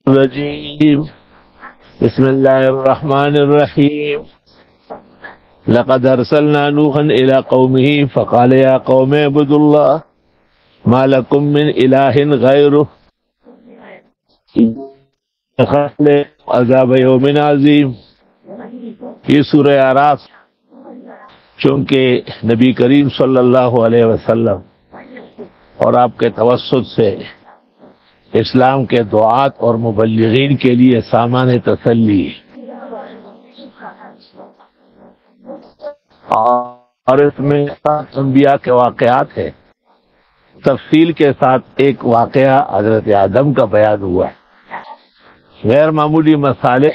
الرجیم بسم اللہ الرحمن الرحیم لقد ارسلنا نوحا الى قومه فقال یا قوم اعبدوا اللہ ما لکم من الہ غیرہ عذاب یوم عظیم۔ یہ سورہ اعراف چونکہ نبی کریم صلی اللہ علیہ وسلم اور آپ کے توسط سے اسلام کے دعات اور مبلغین کے لیے سامان تسلی اور اس میں انبیاء کے واقعات ہیں۔ تفصیل کے ساتھ ایک واقعہ حضرت آدم کا بیان ہوا، غیر معمولی مصالح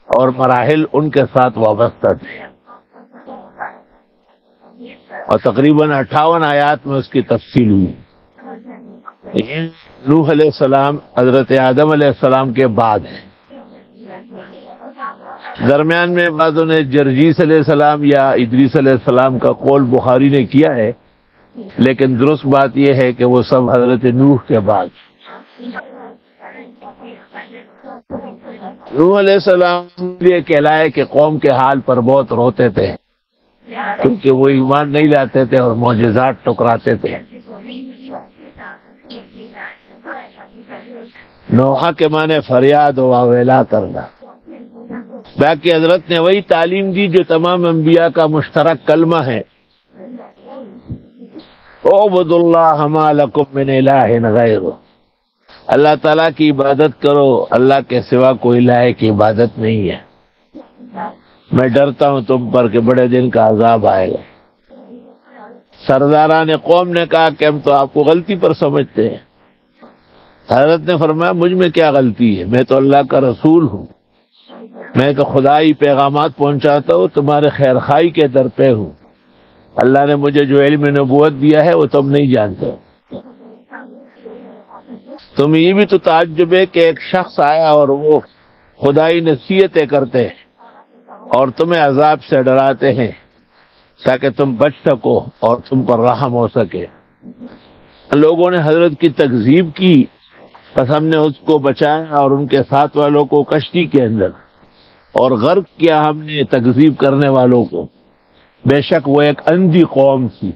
اور مراحل ان کے ساتھ وابستہ تھے، اور تقریباً 58 آیات میں اس کی تفصیل ہوئی۔ نوح علیہ السلام حضرت آدم علیہ السلام کے بعد ہے۔ درمیان میں بعضوں نے جرجیس علیہ السلام یا ادریس علیہ السلام کا قول بخاری نے کیا ہے، لیکن درست بات یہ ہے کہ وہ سب حضرت نوح کے بعد۔ نوح علیہ السلام یہ کہلائے کہ قوم کے حال پر بہت روتے تھے، کیونکہ وہ ایمان نہیں لاتے تھے اور معجزات ٹکراتے تھے۔ نوحہ کے معنی فریاد و واویلا کرنا۔ باقی حضرت نے وہی تعلیم دی جو تمام انبیاء کا مشترک کلمہ ہے، اعبدوا اللہ ما لکم من الہ غیرہ، اللہ تعالیٰ کی عبادت کرو، اللہ کے سوا کوئی الہ کی عبادت نہیں ہے۔ میں ڈرتا ہوں تم پر کہ بڑے دن کا عذاب آئے گا۔ سرداران قوم نے کہا کہ ہم تو آپ کو غلطی پر سمجھتے ہیں۔ حضرت نے فرمایا مجھ میں کیا غلطی ہے، میں تو اللہ کا رسول ہوں، میں تو خدائی پیغامات پہنچاتا ہوں، تمہارے خیر خواہی کے در پہ ہوں۔ اللہ نے مجھے جو علم نبوت دیا ہے وہ تم نہیں جانتے۔ تم یہ بھی تو تعجب ہے کہ ایک شخص آیا اور وہ خدائی نصیحتیں کرتے ہیں اور تمہیں عذاب سے ڈراتے ہیں تاکہ تم بچ سکو اور تم پر رحم ہو سکے۔ لوگوں نے حضرت کی تکذیب کی، بس ہم نے اس کو بچایا اور ان کے ساتھ والوں کو کشتی کے اندر، اور غرق کیا ہم نے تکذیب کرنے والوں کو۔ بے شک وہ ایک اندھی قوم تھی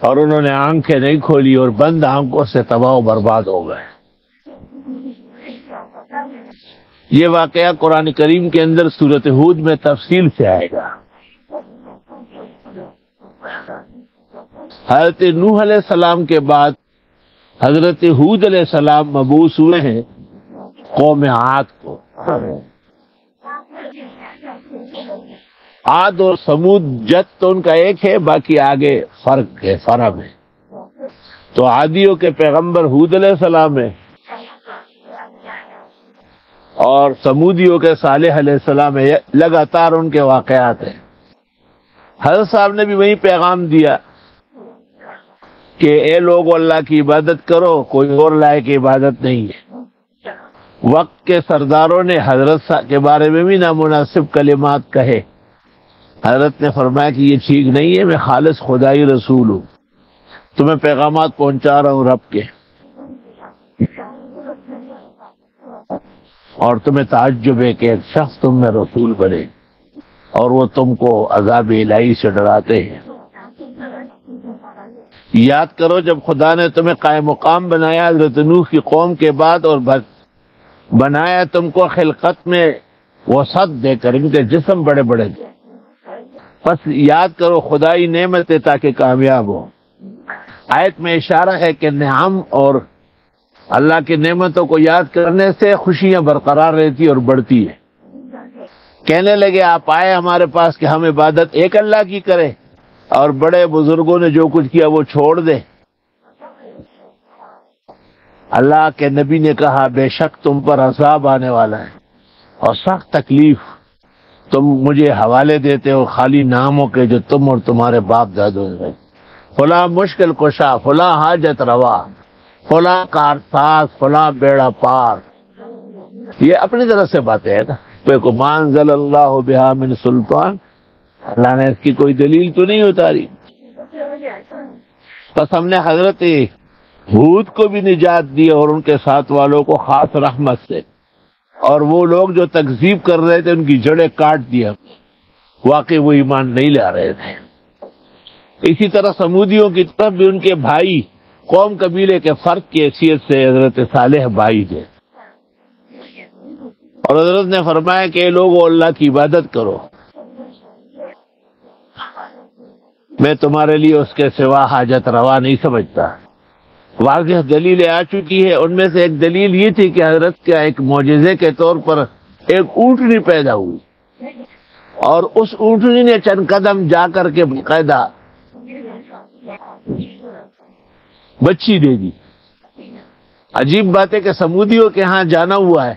اور انہوں نے آنکھیں نہیں کھولی اور بند آنکھوں سے تباہ و برباد ہو گئے۔ یہ واقعہ قرآن کریم کے اندر سورۃ ہود میں تفصیل سے آئے گا۔ حضرت نوح علیہ السلام کے بعد حضرت ہود علیہ السلام مبعوث ہوئے ہیں قوم عاد کو۔ عاد اور سمود جد تو ان کا ایک ہے، باقی آگے فرق ہے، فرق ہے۔ تو عادیوں کے پیغمبر ہود علیہ السلام ہے اور سمودیوں کے صالح علیہ السلام ہے، لگاتار ان کے واقعات ہیں۔ حضرت صاحب نے بھی وہی پیغام دیا کہ اے لوگو اللہ کی عبادت کرو، کوئی اور لائق کی عبادت نہیں ہے۔ وقت کے سرداروں نے حضرت صاحب کے بارے میں بھی نامناسب کلمات کہے۔ حضرت نے فرمایا کہ یہ ٹھیک نہیں ہے، میں خالص خدائی رسول ہوں، تمہیں پیغامات پہنچا رہا ہوں رب کے، اور تمہیں تعجب ہے کہ ایک شخص تم میں رسول بنے اور وہ تم کو عذاب الہی سے ڈراتے ہیں۔ یاد کرو جب خدا نے تمہیں قائم مقام بنایا حضرت نوح کی قوم کے بعد، اور بنایا تم کو خلقت میں وسعت دے کر، ان کے جسم بڑے بڑے تھے، بس یاد کرو خدائی نعمتیں تاکہ کامیاب ہو۔ آیت میں اشارہ ہے کہ نعم اور اللہ کی نعمتوں کو یاد کرنے سے خوشیاں برقرار رہتی اور بڑھتی ہیں۔ کہنے لگے آپ آئے ہمارے پاس کہ ہم عبادت ایک اللہ کی کریں، اور بڑے بزرگوں نے جو کچھ کیا وہ چھوڑ دیں۔ اللہ کے نبی نے کہا بے شک تم پر عذاب آنے والا ہے اور سخت تکلیف، تم مجھے حوالے دیتے ہو خالی ناموں کے جو تم اور تمہارے باپ دادوں نے، فلاں مشکل کشا، فلاں حاجت روا، فلاں کارساز، فلاں بیڑا پار۔ یہ اپنی طرف سے باتیں ہیں نا، کوئی مانزل اللہ بہا من سلطان، اللہ نے اس کی کوئی دلیل تو نہیں اتاری۔ بس ہم نے حضرت ہود کو بھی نجات دی اور ان کے ساتھ والوں کو خاص رحمت سے، اور وہ لوگ جو تکذیب کر رہے تھے ان کی جڑیں کاٹ دیا، واقعی وہ ایمان نہیں لا رہے تھے۔ اسی طرح سمودیوں کی طرف بھی ان کے بھائی قوم قبیلے کے فرد کی حیثیت سے حضرت صالح بھائی تھے، اور حضرت نے فرمایا کہ اے لوگو اللہ کی عبادت کرو، میں تمہارے لیے اس کے سوا حاجت روا نہیں سمجھتا۔ واضح دلیلیں آ چکی ہے، ان میں سے ایک دلیل یہ تھی کہ حضرت کا ایک معجزے کے طور پر ایک اونٹنی پیدا ہوئی، اور اس اونٹنی نے چند قدم جا کر کے باقاعدہ بچی دے دی۔ عجیب بات ہے کہ سمودیوں کے ہاں جانا ہوا ہے،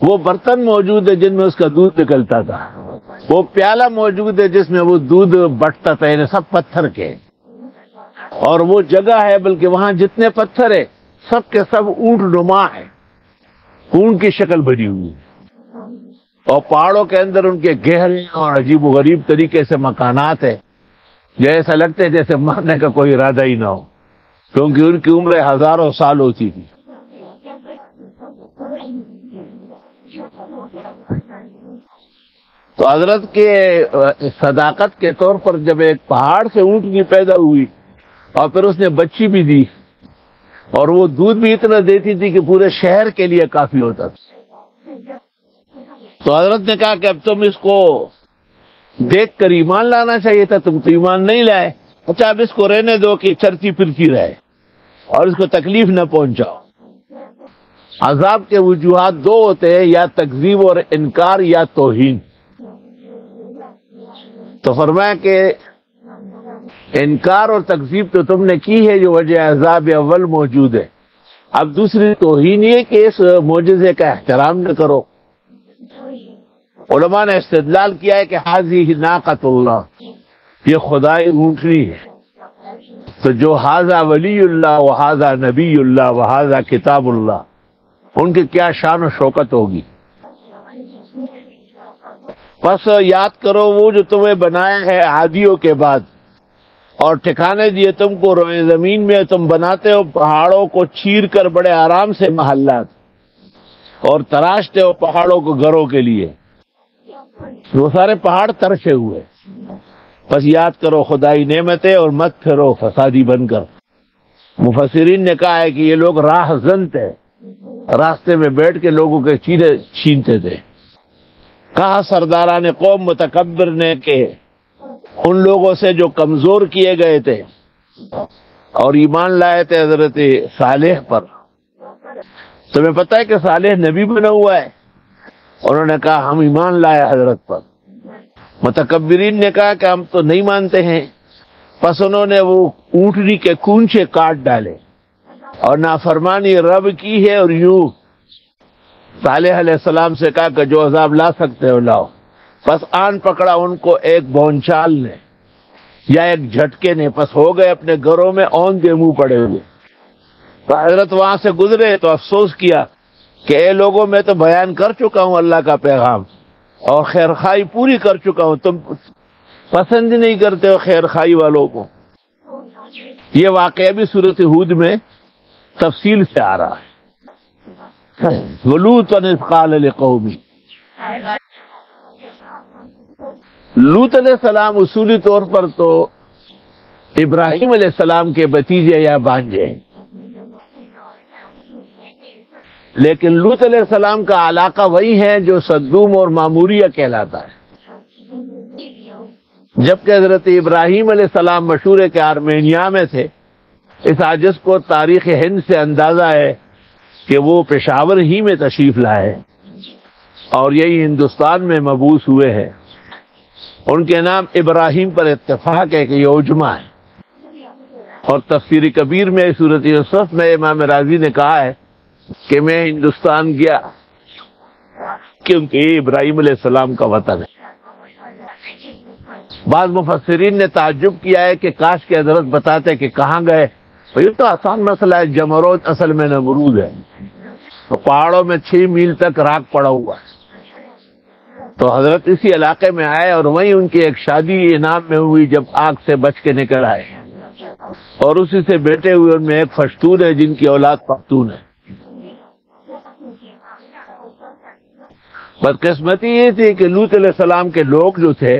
وہ برتن موجود ہے جن میں اس کا دودھ نکلتا تھا، وہ پیالہ موجود ہے جس میں وہ دودھ بٹتا تھا، یعنی سب پتھر کے، اور وہ جگہ ہے بلکہ وہاں جتنے پتھر ہے سب کے سب اونٹ نما ہے، اونٹ کی شکل بنی ہوئی، اور پہاڑوں کے اندر ان کے گہرے اور عجیب و غریب طریقے سے مکانات ہیں، جیسا لگتے جیسے مرنے کا کوئی ارادہ ہی نہ ہو، کیونکہ ان کی عمریں ہزاروں سال ہوتی تھی۔ تو حضرت کے صداقت کے طور پر جب ایک پہاڑ سے اونٹنی پیدا ہوئی اور پھر اس نے بچی بھی دی، اور وہ دودھ بھی اتنا دیتی تھی کہ پورے شہر کے لیے کافی ہوتا تھا، تو حضرت نے کہا کہ اب تم اس کو دیکھ کر ایمان لانا چاہیے تھا، تم تو ایمان نہیں لائے، اچھا اب اس کو رہنے دو کہ چرتی پھرتی رہے اور اس کو تکلیف نہ پہنچاؤ۔ عذاب کے وجوہات دو ہوتے ہیں، یا تکذیب اور انکار یا توہین۔ تو فرمایا کہ انکار اور تکذیب تو تم نے کی ہے جو وجہ عذاب اول موجود ہے، اب دوسری توہین یہ کہ اس معجزے کا احترام نہ کرو۔ علماء نے استدلال کیا ہے کہ حاضی ناقۃ اللہ، یہ خدائی اونٹنی ہے، تو جو حاضہ ولی اللہ و حاضہ نبی اللہ و حاضہ کتاب اللہ، ان کی کیا شان و شوکت ہوگی۔ بس یاد کرو وہ جو تمہیں بنایا ہے عادیوں کے بعد، اور ٹھکانے دیے تم کو روئے زمین میں، تم بناتے ہو پہاڑوں کو چیر کر بڑے آرام سے محلات، اور تراشتے ہو پہاڑوں کو گھروں کے لیے، وہ سارے پہاڑ ترشے ہوئے۔ بس یاد کرو خدائی نعمتیں اور مت پھرو فسادی بن کر۔ مفسرین نے کہا ہے کہ یہ لوگ راہ زن تھے، راستے میں بیٹھ کے لوگوں کے چیرے چھینتے تھے۔ کہا سرداران قوم متکبر نے کہ ان لوگوں سے جو کمزور کیے گئے تھے اور ایمان لائے تھے حضرت صالح پر، تمہیں پتہ ہے کہ صالح نبی بنا ہوا ہے؟ انہوں نے کہا ہم ایمان لائے حضرت پر۔ متکبرین نے کہا کہ ہم تو نہیں مانتے ہیں، پس انہوں نے وہ اونٹنی کے کونچے کاٹ ڈالے اور نافرمانی رب کی ہے، اور یوں صالح علیہ السلام سے کہا کہ جو عذاب لا سکتے ہو لاؤ، پس آن پکڑا ان کو ایک بونچال نے یا ایک جھٹکے نے، پس ہو گئے اپنے گھروں میں اونگے منہ پڑے ہوئے۔ تو حضرت وہاں سے گزرے تو افسوس کیا کہ اے لوگوں میں تو بیان کر چکا ہوں اللہ کا پیغام اور خیرخواہی پوری کر چکا ہوں، تم پسند نہیں کرتے ہو خیرخواہی والوں کو۔ یہ واقعہ بھی سورۃ ہود میں تفصیل سے آ رہا ہے۔ وَلُوطًا إِذْ قَالَ لِقَوْمِهِ، لوط علیہ السلام اصولی طور پر تو ابراہیم علیہ السلام کے بھتیجے یا بھانجے ہیں، لیکن لوط علیہ السلام کا علاقہ وہی ہے جو صدوم اور ماموریہ کہلاتا ہے، جبکہ حضرت ابراہیم علیہ السلام مشہور ہے کہ آرمینیا میں تھے۔ اس عاجز کو تاریخ ہند سے اندازہ ہے کہ وہ پشاور ہی میں تشریف لائے اور یہی ہندوستان میں مبعوث ہوئے ہیں۔ ان کے نام ابراہیم پر اتفاق ہے کہ یہ عجمہ ہے، اور تفسیر کبیر میں سورۃ یوسف میں امام راضی نے کہا ہے کہ میں ہندوستان گیا کیونکہ یہ ابراہیم علیہ السلام کا وطن ہے۔ بعض مفسرین نے تعجب کیا ہے کہ کاش کے حضرت بتاتے کہ کہاں گئے، تو یہ تو آسان مسئلہ ہے، جمروت اصل میں نمرود ہے، تو پہاڑوں میں 6 میل تک راکھ پڑا ہوا ہے۔ تو حضرت اسی علاقے میں آئے اور وہیں ان کی ایک شادی انعام میں ہوئی جب آگ سے بچ کے نکل آئے، اور اسی سے بیٹے ہوئے ان میں ایک پشتون ہے جن کی اولاد پختون ہے. بدقسمتی یہ تھی کہ لوط علیہ السلام کے لوگ جو تھے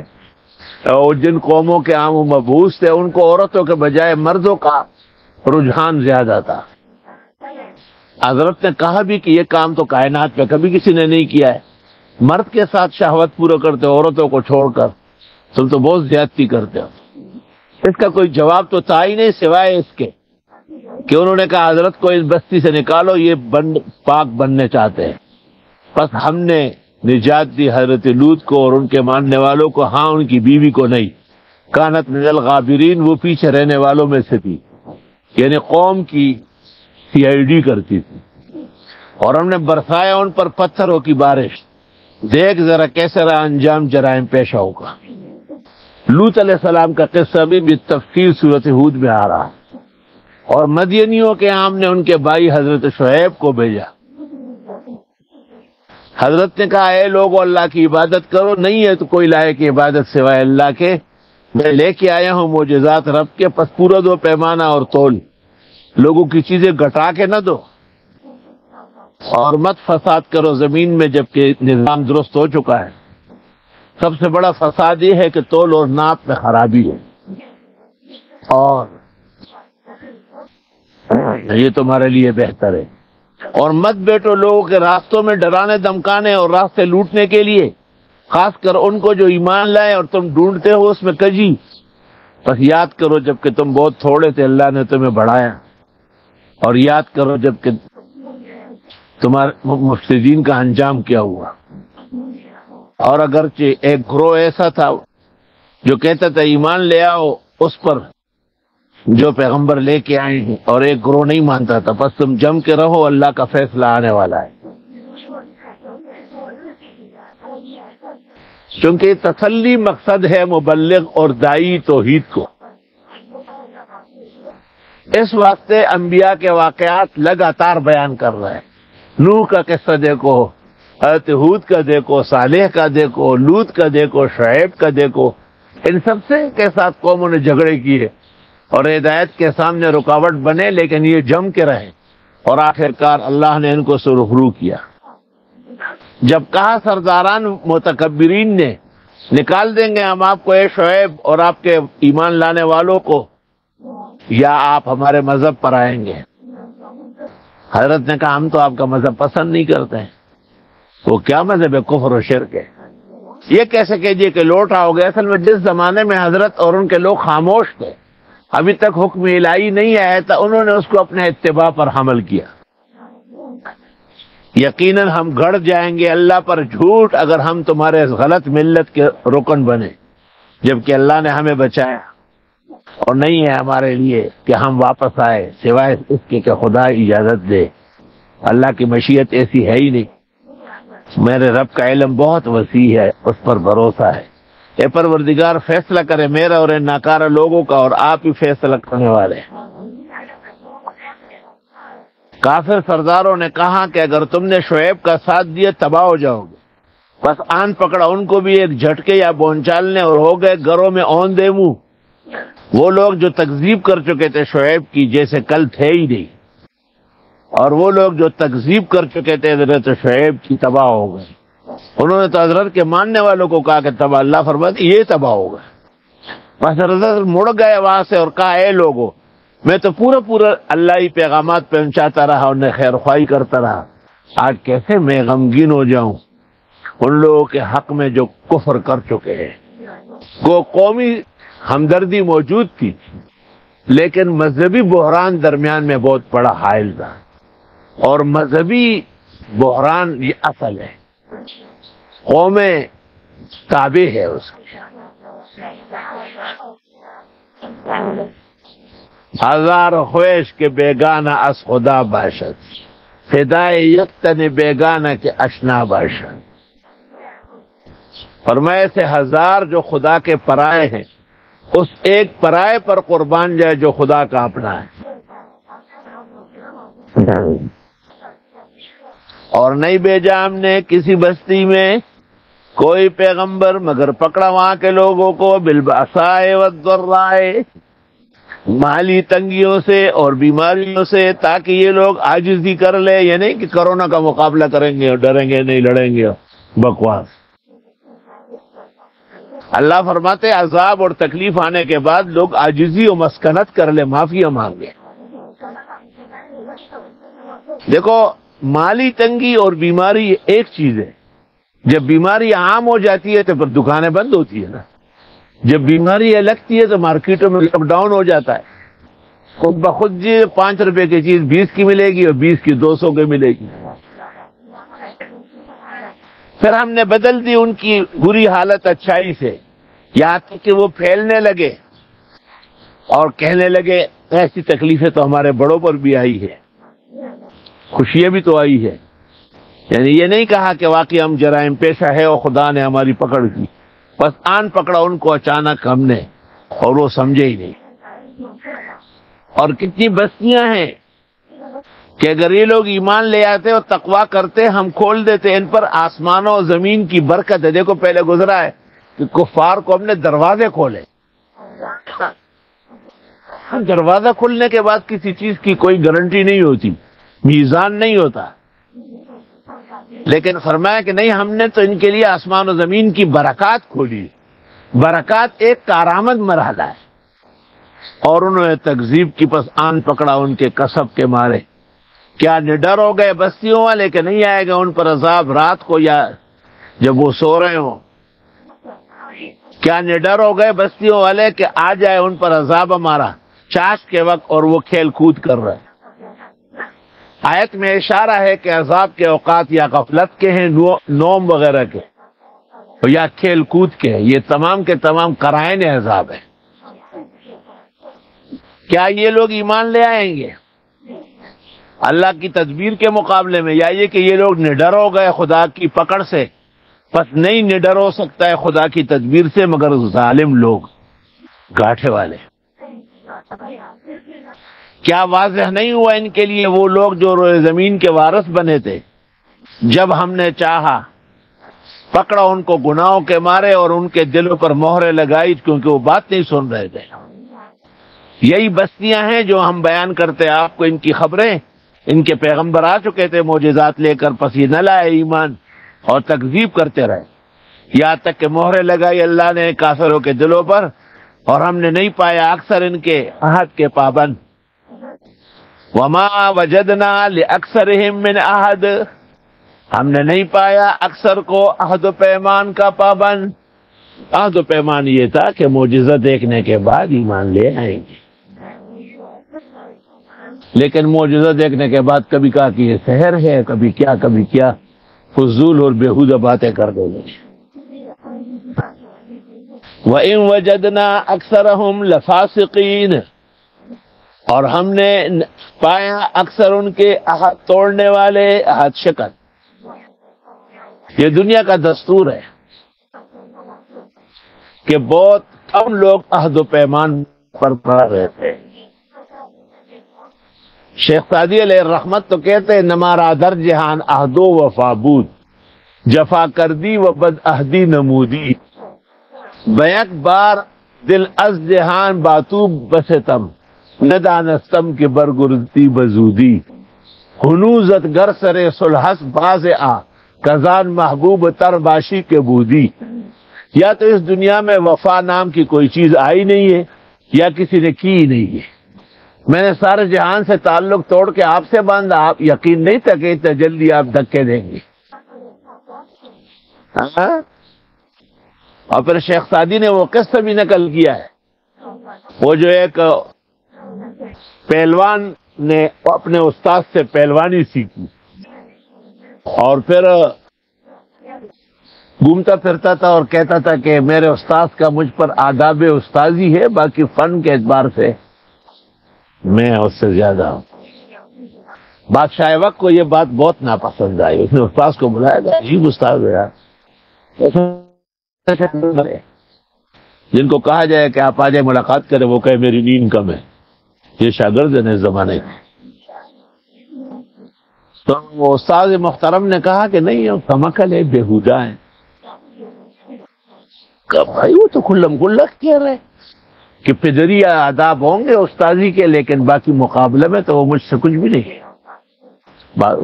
اور جن قوموں کے عام و مبعوث تھے ان کو عورتوں کے بجائے مردوں کا رجحان زیادہ تھا. حضرت نے کہا بھی کہ یہ کام تو کائنات میں کبھی کسی نے نہیں کیا ہے. مرد کے ساتھ شہوت پورا کرتے ہو عورتوں کو چھوڑ کر، تم تو بہت زیادتی کرتے ہو. اس کا کوئی جواب تو تھا ہی نہیں سوائے اس کے کہ انہوں نے کہا حضرت کو اس بستی سے نکالو، یہ پاک بننے چاہتے ہیں. بس ہم نے نجات دی حضرت لوط کو اور ان کے ماننے والوں کو، ہاں ان کی بیوی کو نہیں. کانت من الغابرین، وہ پیچھے رہنے والوں میں سے تھی، یعنی قوم کی CID کرتی تھی. اور ہم نے برسایا ان پر پتھروں کی بارش. دیکھ ذرا کیسا رہا انجام جرائم پیشہ ہوگا. لوط علیہ السلام کا قصہ بھی بالتفصیل سورۃ ہود میں آ رہا. اور مدینیوں کے ہم نے ان کے بھائی حضرت شعیب کو بھیجا. حضرت نے کہا اے لوگو اللہ کی عبادت کرو، نہیں ہے تو کوئی لائق عبادت سوائے اللہ کے. میں لے کے آیا ہوں معجزات رب کے، پس پورا دو پیمانہ اور تول. لوگوں کی چیزیں گھٹا کے نہ دو اور مت فساد کرو زمین میں جبکہ نظام درست ہو چکا ہے. سب سے بڑا فساد یہ ہے کہ تول اور ناپ میں خرابی ہے، اور یہ تمہارے لیے بہتر ہے. اور مت بیٹھو لوگوں کے راستوں میں ڈرانے دمکانے اور راستے لوٹنے کے لیے، خاص کر ان کو جو ایمان لائے اور تم ڈھونڈتے ہو اس میں کجی. بس یاد کرو جبکہ تم بہت تھوڑے تھے اللہ نے تمہیں بڑھایا، اور یاد کرو جبکہ تمہارے مفسدین کا انجام کیا ہوا. اور اگرچہ ایک گروہ ایسا تھا جو کہتا تھا ایمان لے آؤ اس پر جو پیغمبر لے کے آئے ہیں، اور ایک گروہ نہیں مانتا تھا. بس تم جم کے رہو، اللہ کا فیصلہ آنے والا ہے. چونکہ تسلی مقصد ہے مبلغ اور داعی توحید کو. اس واسطے انبیاء کے واقعات لگاتار بیان کر رہے ہیں. نوح کا قصہ دیکھو، حضرت ہود کا دیکھو، صالح کا دیکھو، لوط کا دیکھو، شعیب کا دیکھو. ان سب سے کے ساتھ قوموں نے جھگڑے کیے اور ہدایت کے سامنے رکاوٹ بنے، لیکن یہ جم کے رہے اور آخرکار اللہ نے ان کو سرخرو کیا. جب کہا سرداران متکبرین نے نکال دیں گے ہم آپ کو اے شعیب اور آپ کے ایمان لانے والوں کو، یا آپ ہمارے مذہب پر آئیں گے. حضرت نے کہا ہم تو آپ کا مذہب پسند نہیں کرتے ہیں. وہ کیا مذہب ہے؟ کفر و شرک ہے. یہ کیسے کہیے کہ لوٹ آؤ گے؟ اصل میں جس زمانے میں حضرت اور ان کے لوگ خاموش تھے، ابھی تک حکم الہی نہیں آیا تھا، انہوں نے اس کو اپنے اتباع پر حمل کیا. یقیناً ہم گڑ جائیں گے اللہ پر جھوٹ اگر ہم تمہارے غلط ملت کے رکن بنے، جبکہ اللہ نے ہمیں بچایا. اور نہیں ہے ہمارے لیے کہ ہم واپس آئے سوائے اس کے کہ خدا اجازت دے. اللہ کی مشیت ایسی ہے ہی نہیں. میرے رب کا علم بہت وسیع ہے، اس پر بھروسہ ہے. اے پروردگار فیصلہ کرے میرا اور ان ناکارہ لوگوں کا، اور آپ ہی فیصلہ کرنے والے ہیں. کافر سرداروں نے کہا کہ اگر تم نے شعیب کا ساتھ دیا تباہ ہو جاؤ گے. بس آن پکڑا ان کو بھی ایک جھٹکے یا بونچالنے اور ہو گئے گھروں میں اون دے منہ. وہ لوگ جو تکذیب کر چکے تھے شعیب کی جیسے کل تھے ہی نہیں، اور وہ لوگ جو تکذیب کر چکے تھے حضرت شعیب کی تباہ ہو گئے. انہوں نے تو حضرت کے ماننے والوں کو کہا کہ تباہ، اللہ فرماتے یہ تباہ ہو گئے. بس حضرت مڑ گئے وہاں سے اور کہا اے لوگو، میں تو پورا اللہ ہی پیغامات پہنچاتا رہا، انہیں خیر خواہی کرتا رہا. آج کیسے میں غمگین ہو جاؤں ان لوگوں کے حق میں جو کفر کر چکے ہیں. وہ قومی ہمدردی موجود تھی، لیکن مذہبی بحران درمیان میں بہت بڑا حائل تھا. اور مذہبی بحران یہ اصل ہے، قومیں تابع ہے اس کے. ہزار خویش کے بیگانہ از خدا باشد، فدائے یکتن بیگانہ کے اشنا باشد. فرمائے سے ہزار جو خدا کے پرائے ہیں، اس ایک پرائے پر قربان جائے جو خدا کا اپنا ہے. اور نہیں بھیجا ہم نے کسی بستی میں کوئی پیغمبر مگر پکڑا وہاں کے لوگوں کو بالبأساء والضراء، مالی تنگیوں سے اور بیماریوں سے، تاکہ یہ لوگ عاجزی کر لے. یہ نہیں کہ کرونا کا مقابلہ کریں گے اور ڈریں گے نہیں، لڑیں گے. بکواس. اللہ فرماتے عذاب اور تکلیف آنے کے بعد لوگ عاجزی و مسکنت کر لے، معافی مانگے. دیکھو، مالی تنگی اور بیماری ایک چیز ہے. جب بیماری عام ہو جاتی ہے تو پھر دکانیں بند ہوتی ہے نا. جب بیماری لگتی ہے تو مارکیٹوں میں لاک ڈاؤن ہو جاتا ہے. خود بخود جی 5 روپے کی چیز 20 کی ملے گی اور 20 کی 200 کی ملے گی. پھر ہم نے بدل دی ان کی بری حالت اچھائی سے، یہاں تک کہ وہ پھیلنے لگے اور کہنے لگے ایسی تکلیفیں تو ہمارے بڑوں پر بھی آئی ہے، خوشیاں بھی تو آئی ہے. یعنی یہ نہیں کہا کہ واقعی ہم جرائم پیشہ ہے اور خدا نے ہماری پکڑ کی، بس آن پکڑا ان کو اچانک ہم نے اور وہ سمجھے ہی نہیں. اور کتنی بستیاں ہیں کہ اگر یہ لوگ ایمان لے آتے اور تقوی کرتے، ہم کھول دیتے ان پر آسمانوں اور زمین کی برکت ہے. دیکھو پہلے گزرا ہے کہ کفار کو ہم نے دروازے کھولے. دروازہ کھلنے کے بعد کسی چیز کی کوئی گارنٹی نہیں ہوتی، میزان نہیں ہوتا. لیکن فرمایا کہ نہیں، ہم نے تو ان کے لیے آسمان و زمین کی برکات کھولی. برکات ایک کارآمد مرحلہ ہے. اور انہوں نے تکذیب کی، پس آن پکڑا ان کے کسب کے مارے. کیا نڈر ہو گئے بستیوں والے کہ نہیں آئے گا ان پر عذاب رات کو یا جب وہ سو رہے ہوں؟ کیا نڈر ہو گئے بستیوں والے کہ آ جائے ان پر عذاب ہمارا چاش کے وقت اور وہ کھیل کود کر رہے ہیں؟ آیت میں اشارہ ہے کہ عذاب کے اوقات یا غفلت کے ہیں، نوم وغیرہ کے، یا کھیل کود کے. یہ تمام کے تمام قرائن عذاب ہیں. کیا یہ لوگ ایمان لے آئیں گے اللہ کی تدبیر کے مقابلے میں، یا یہ کہ یہ لوگ نڈر ہو گئے خدا کی پکڑ سے؟ بس نہیں نڈر ہو سکتا ہے خدا کی تدبیر سے مگر ظالم لوگ، گاٹھے والے. کیا واضح نہیں ہوا ان کے لیے وہ لوگ جو روئے زمین کے وارث بنے تھے؟ جب ہم نے چاہا پکڑا ان کو گناہوں کے مارے اور ان کے دلوں پر مہریں لگائی کیونکہ وہ بات نہیں سن رہے تھے. یہی بستیاں ہیں جو ہم بیان کرتے آپ کو، ان کی خبریں. ان کے پیغمبر آ چکے تھے معجزات لے کر، پس یہ نہ لائے ایمان اور تکذیب کرتے رہے، یہاں تک کہ مہریں لگائی اللہ نے کافروں کے دلوں پر، اور ہم نے نہیں پایا اکثر ان کے عہد کے پابند. وما وجدنا لأکثرهم من عہد، ہم نے نہیں پایا اکثر کو عہد و پیمان کا پابند. عہد و پیمان یہ تھا کہ معجزہ دیکھنے کے بعد ایمان لے آئیں گے، لیکن معجزہ دیکھنے کے بعد کبھی کہا کہ یہ سحر ہے، کبھی کیا فضول اور بیہودہ باتیں کر دیں گے. وَإِن وَجَدْنَا أَكْثَرَهُمْ لَفَاسِقِينَ، اور ہم نے پایا اکثر ان کے عہد توڑنے والے، عہد شکن. یہ دنیا کا دستور ہے کہ بہت کم لوگ عہد و پیمان پر پڑا رہتے ہیں. شیخ سعدی علیہ الرحمت تو کہتے ہیں نمارا در جہان عہد و وفا بود، جفا کردی و بد عہدی نمودی. بیک بار دل از جہان باتو بستم، ندانستم کے برگرزتی بزودی. ہنوزت گر سر صلحس باز آ، کزان محبوب تر باشی کے بودی. یا تو اس دنیا میں وفا نام کی کوئی چیز آئی نہیں ہے یا کسی نے کی ہی نہیں ہے. میں نے سارے جہان سے تعلق توڑ کے آپ سے باندھا، آپ یقین نہیں تھا کہ اتنا جلدی آپ دھکے دیں گے. اور پھر شیخ سعدی نے وہ قصہ بھی نقل کیا ہے، وہ جو ایک پہلوان نے اپنے استاد سے پہلوانی سیکھی اور پھر گھومتا پھرتا تھا اور کہتا تھا کہ میرے استاد کا مجھ پر آداب استاذی ہے، باقی فن کے اعتبار سے میں اس سے زیادہ ہوں. بادشاہ وقت کو یہ بات بہت ناپسند آئی. اس نے استاد کو بلایا تھا، عجیب استاد ہے یار. جن کو کہا جائے کہ آپ آ جائے ملاقات کریں، وہ کہے میری نیند کم ہے. یہ شاگرد ہے اس زمانے کے. تو وہ استاد محترم نے کہا کہ نہیں، یہ کمکل ہے، بےہودہ ہے. کہ بھائی وہ تو کھلم کھلا کہہ رہے، کہ پدری آداب ہوں گے استاذی کے، لیکن باقی مقابلے میں تو وہ مجھ سے کچھ بھی نہیں ہے۔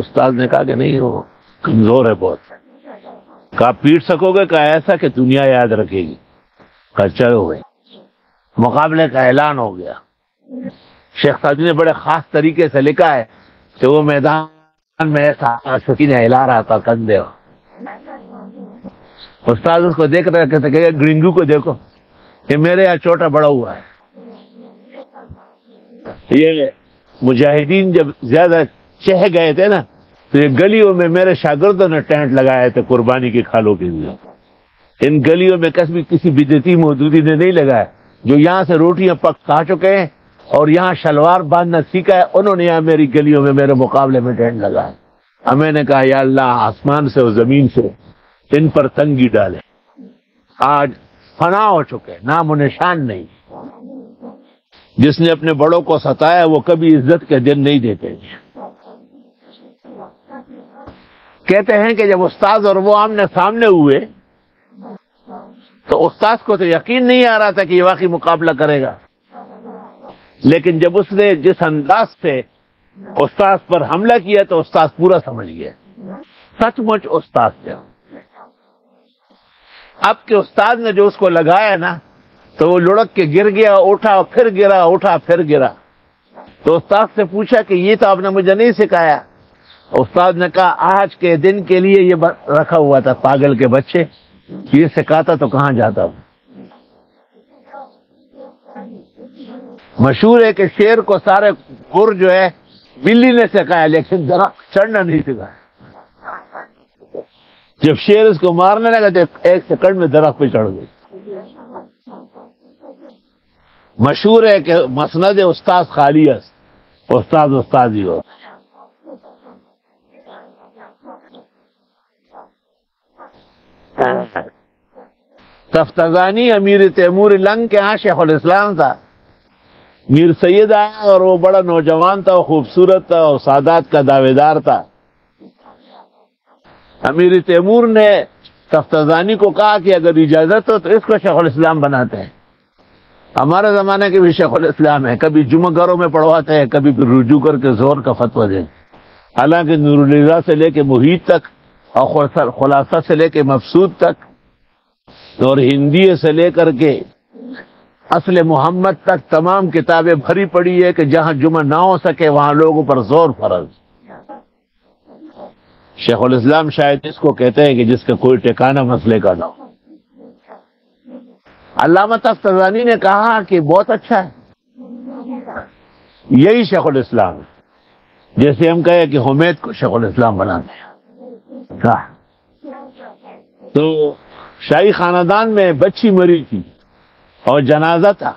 استاد نے کہا کہ نہیں، وہ کمزور ہے بہت۔ کہا پیٹ سکو گے؟ کہا ایسا کہ دنیا یاد رکھے گی۔ کہا چلو بھائی، مقابلے کا اعلان ہو گیا۔ شیخ سعدی نے بڑے خاص طریقے سے لکھا ہے کہ وہ میدان میں ایسا سکینہ ہلا رہا تھا کندھے، استاد اس کو دیکھ رہے کہتے کہ گرنگو کو دیکھو، یہ میرے یہاں چھوٹا بڑا ہوا ہے۔ یہ مجاہدین جب زیادہ چہ گئے تھے نا، تو یہ گلیوں میں میرے شاگردوں نے ٹینٹ لگائے تھے قربانی کی کھالوں کے لیے۔ ان گلیوں میں کسی بدعتی مودودی نے نہیں لگایا۔ جو یہاں سے روٹیاں پک کھا چکے ہیں اور یہاں شلوار باندھنا سیکھا ہے، انہوں نے یہاں میری گلیوں میں میرے مقابلے میں ٹینٹ لگایا۔ ہمیں نے کہا یا اللہ، آسمان سے اور زمین سے ان پر تنگی ڈالے۔ آج فنا ہو چکے، نام و نشان نہیں۔ جس نے اپنے بڑوں کو ستایا وہ کبھی عزت کے دن نہیں دیتے۔ کہتے ہیں کہ جب استاد اور وہ آمنے سامنے ہوئے تو استاد کو تو یقین نہیں آ رہا تھا کہ یہ واقعی مقابلہ کرے گا، لیکن جب اس نے جس انداز سے استاد پر حملہ کیا تو استاد پورا سمجھ گیا، سچ مچ استاد سے۔ اب کے استاد نے جو اس کو لگایا نا تو وہ لڑک کے گر گیا، اٹھا پھر گرا، اٹھا پھر گرا۔ تو استاد سے پوچھا کہ یہ تو آپ نے مجھے نہیں سکھایا۔ استاد نے کہا آج کے دن کے لیے یہ رکھا ہوا تھا، پاگل کے بچے، یہ سکھاتا تو کہاں جاتا ہوں۔ مشہور ہے کہ شیر کو سارے گر جو ہے بلی نے سکھایا، لیکن درخت چڑھنا نہیں سکھایا۔ جب شیر اس کو مارنے لگا تو ایک سیکنڈ میں درخت پہ چڑھ گئی۔ مشہور ہے کہ مسند استاد خالی است، استاد استاد ہی ہو۔ تفتزانی امیر تیمور لنگ کے ہاں شیخ الاسلام تھا۔ میر سید آیا اور وہ بڑا نوجوان تھا، خوبصورت تھا اور سادات کا دعوے دار تھا۔ امیر تیمور نے تفتزانی کو کہا کہ اگر اجازت ہو تو اس کو شیخ الاسلام بناتے ہیں۔ ہمارے زمانے کے بھی شیخ الاسلام ہے، کبھی جمعہ گھروں میں پڑھواتے ہیں، کبھی رجوع کر کے زور کا فتویٰ دیں۔ حالانکہ نور الرضا سے لے کے محیط تک اور خلاصہ سے لے کے مفسود تک اور ہندی سے لے کر کے اصل محمد تک تمام کتابیں بھری پڑی ہے کہ جہاں جمعہ نہ ہو سکے وہاں لوگوں پر زور فرض۔ شیخ الاسلام شاید اس کو کہتے ہیں کہ جس کا کوئی ٹھکانہ مسئلے کا نہ ہو۔ علامہ تفتزانی نے کہا کہ بہت اچھا ہے، یہی شیخ الاسلام ہے، جیسے ہم کہیں کہ حمید کو شیخ الاسلام بناتے ہیں۔ تو شاہی خاندان میں بچی مری تھی اور جنازہ تھا۔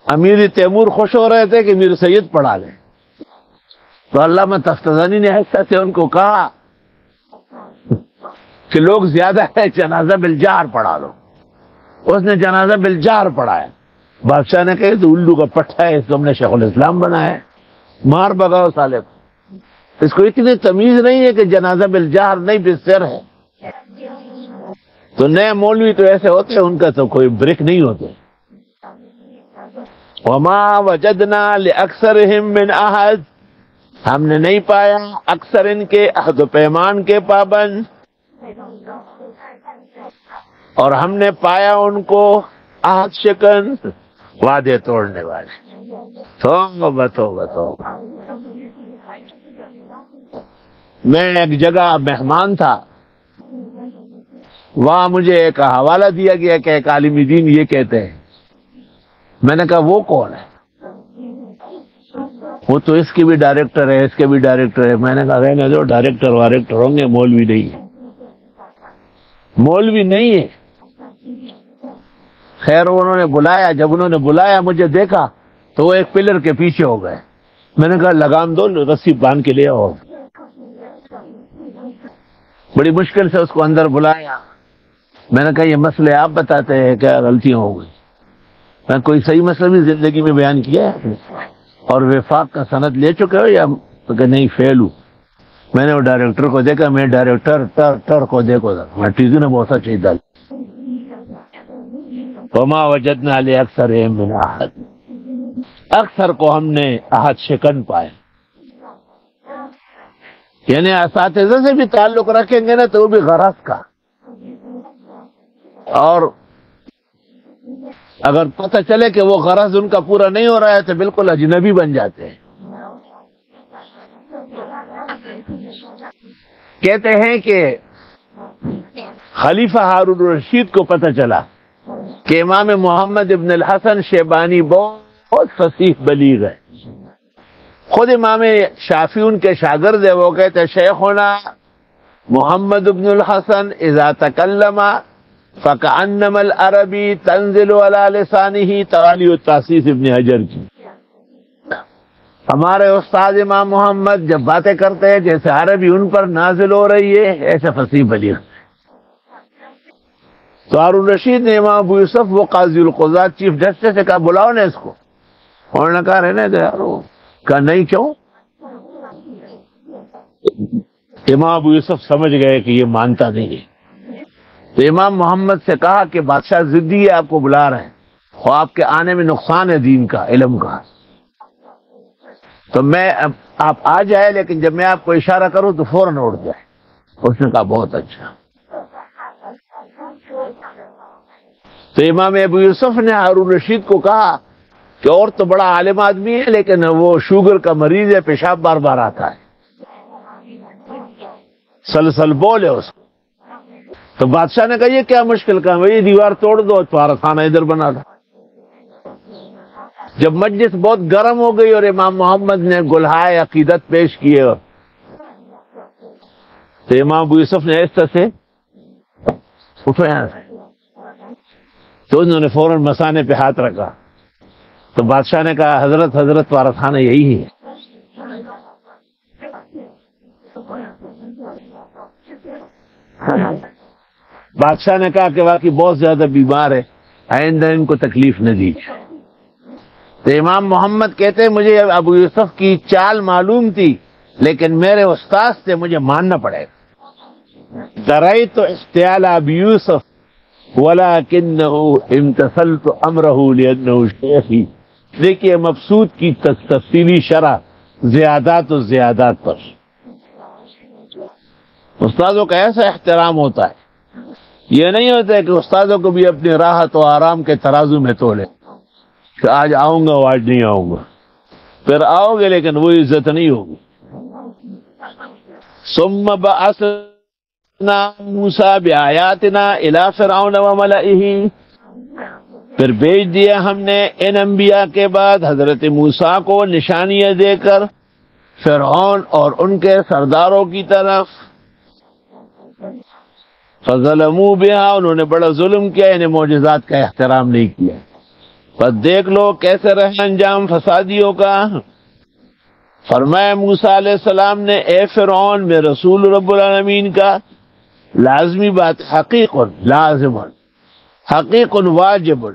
امیر تیمور خوش ہو رہے تھے کہ میر سید پڑھا لیں، تو علامہ تفتزانی نے ایسا سے ان کو کہا کہ لوگ زیادہ ہے، جنازہ بالجار پڑھا لو۔ اس نے جنازہ بالجار پڑھایا۔ بادشاہ نے کہا تو الو کا پٹھا ہے، اس کو ہم نے شیخ الاسلام بنایا ہے، مار بگاؤ سالے کو۔ اس کو اتنی تمیز نہیں ہے کہ جنازہ بالجار نہیں بسر ہے۔ تو نئے مولوی تو ایسے ہوتے ہیں، ان کا تو کوئی بریک نہیں ہوتے۔ وما وجدنا لأکثرهم من احد، ہم نے نہیں پایا اکثر ان کے عہد و پیمان کے پابند، اور ہم نے پایا ان کو عہد شکن، وعدے توڑنے والے۔ توبہ توبہ توبہ۔ میں ایک جگہ مہمان تھا، وہاں مجھے ایک حوالہ دیا گیا کہ ایک عالم دین یہ کہتے ہیں۔ میں نے کہا وہ کون ہے؟ وہ تو اس کی بھی ڈائریکٹر ہے، اس کے بھی ڈائریکٹر ہے۔ میں نے کہا رہنے دو، ڈائریکٹر وائریکٹر ہوں گے، مولوی نہیں ہے، مولوی نہیں ہے۔ خیر انہوں نے بلایا، جب انہوں نے بلایا مجھے دیکھا تو وہ ایک پلر کے پیچھے ہو گئے۔ میں نے کہا لگام دو، رسی باندھ کے لے آؤ۔ بڑی مشکل سے اس کو اندر بلایا۔ میں نے کہا یہ مسئلے آپ بتاتے ہیں، کیا غلطیاں ہو گئی؟ میں کوئی صحیح مسئلہ بھی زندگی میں بیان کیا ہے اور وفاق کا سند لے چکے ہو یا؟ تو کہ نہیں، فیل ہوں۔ میں نے وہ ڈائریکٹر کو دیکھا، میں ڈائریکٹر ٹر کو دیکھو، میں ٹیزی نے بہت اچھی ڈال۔ وما وجدنا لأکثرهم من احد، اکثر کو ہم نے عہد شکن پائے. یعنی اساتذہ سے بھی تعلق رکھیں گے نا تو وہ بھی غرض کا، اور اگر پتہ چلے کہ وہ غرض ان کا پورا نہیں ہو رہا ہے تو بالکل اجنبی بن جاتے ہیں. کہتے ہیں کہ خلیفہ ہارون الرشید کو پتہ چلا کہ امام محمد ابن الحسن شیبانی بہت فصیح بلیغ ہے. خود امام شافعی ان کے شاگرد ہے. وہ کہتے شیخنا محمد ابن الحسن اذا تکلم فکأنما العربی تنزل علی لسانہ، توالی التاسیس ابن حجر کی. ہمارے استاد امام محمد جب باتیں کرتے ہیں جیسے عربی ان پر نازل ہو رہی ہے، ایسے فصیح بلیغ. تو ہارون رشید نے امام ابو یوسف وہ قاضی القضات چیف جسٹس سے کہا بلاؤ نا اس کو. انہوں نے کہا رہنے دے یار. کہا نہیں کیوں؟ امام ابو یوسف سمجھ گئے کہ یہ مانتا نہیں ہے. تو امام محمد سے کہا کہ بادشاہ ضدی ہے، آپ کو بلا رہے ہیں، اور آپ کے آنے میں نقصان ہے دین کا، علم کا. تو میں آپ آ جائے، لیکن جب میں آپ کو اشارہ کروں تو فوراً اٹھ جائے. اس نے کہا بہت اچھا. تو امام ابو یوسف نے ہارون رشید کو کہا کہ اور تو بڑا عالم آدمی ہے لیکن وہ شوگر کا مریض ہے، پیشاب بار بار آتا ہے، سلسل بول ہے اس کو. تو بادشاہ نے کہا یہ کیا مشکل کام ہے، یہ دیوار توڑ دو، تمہارا خانہ ادھر بنا دو. جب مجلس بہت گرم ہو گئی اور امام محمد نے گلہائے عقیدت پیش کیے تو امام ابو یوسف نے اس طرح سے اٹھو یہاں سے. تو انہوں نے فوراً مسانے پہ ہاتھ رکھا. تو بادشاہ نے کہا حضرت وارث خانہ یہی ہے. بادشاہ نے کہا کہ واقعی بہت زیادہ بیمار ہے، آئندہ ان کو تکلیف نہ دیجیے. تو امام محمد کہتے ہیں مجھے ابو یوسف کی چال معلوم تھی لیکن میرے استاد سے مجھے ماننا پڑے گا. درائت استعال ابی یوسف ولکنہ امتثلت امرہ لانہ شیخی. دیکھیے مبسوط کی تفصیلی شرح زیادات و زیادات پر. استادوں کا ایسا احترام ہوتا ہے. یہ نہیں ہوتا ہے کہ استادوں کو بھی اپنی راحت و آرام کے ترازو میں تولے کہ آج آؤں گا آج نہیں آؤں گا. پھر آؤ گے لیکن وہ عزت نہیں ہوگی. ثم بعثنا موسیٰ بآیاتنا الی فرعون وملئہ. پھر بھیج دیا ہم نے ان انبیاء کے بعد حضرت موسیٰ کو نشانیاں دے کر فرعون اور ان کے سرداروں کی طرف. فظلموا بها، انہوں نے بڑا ظلم کیا، انہیں معجزات کا احترام نہیں کیا. بس دیکھ لو کیسے رہے انجام فسادیوں کا. فرمایا موسیٰ علیہ السلام نے اے فرعون میں رسول رب العالمین کا لازمی بات حقیق لازم حقیق واجب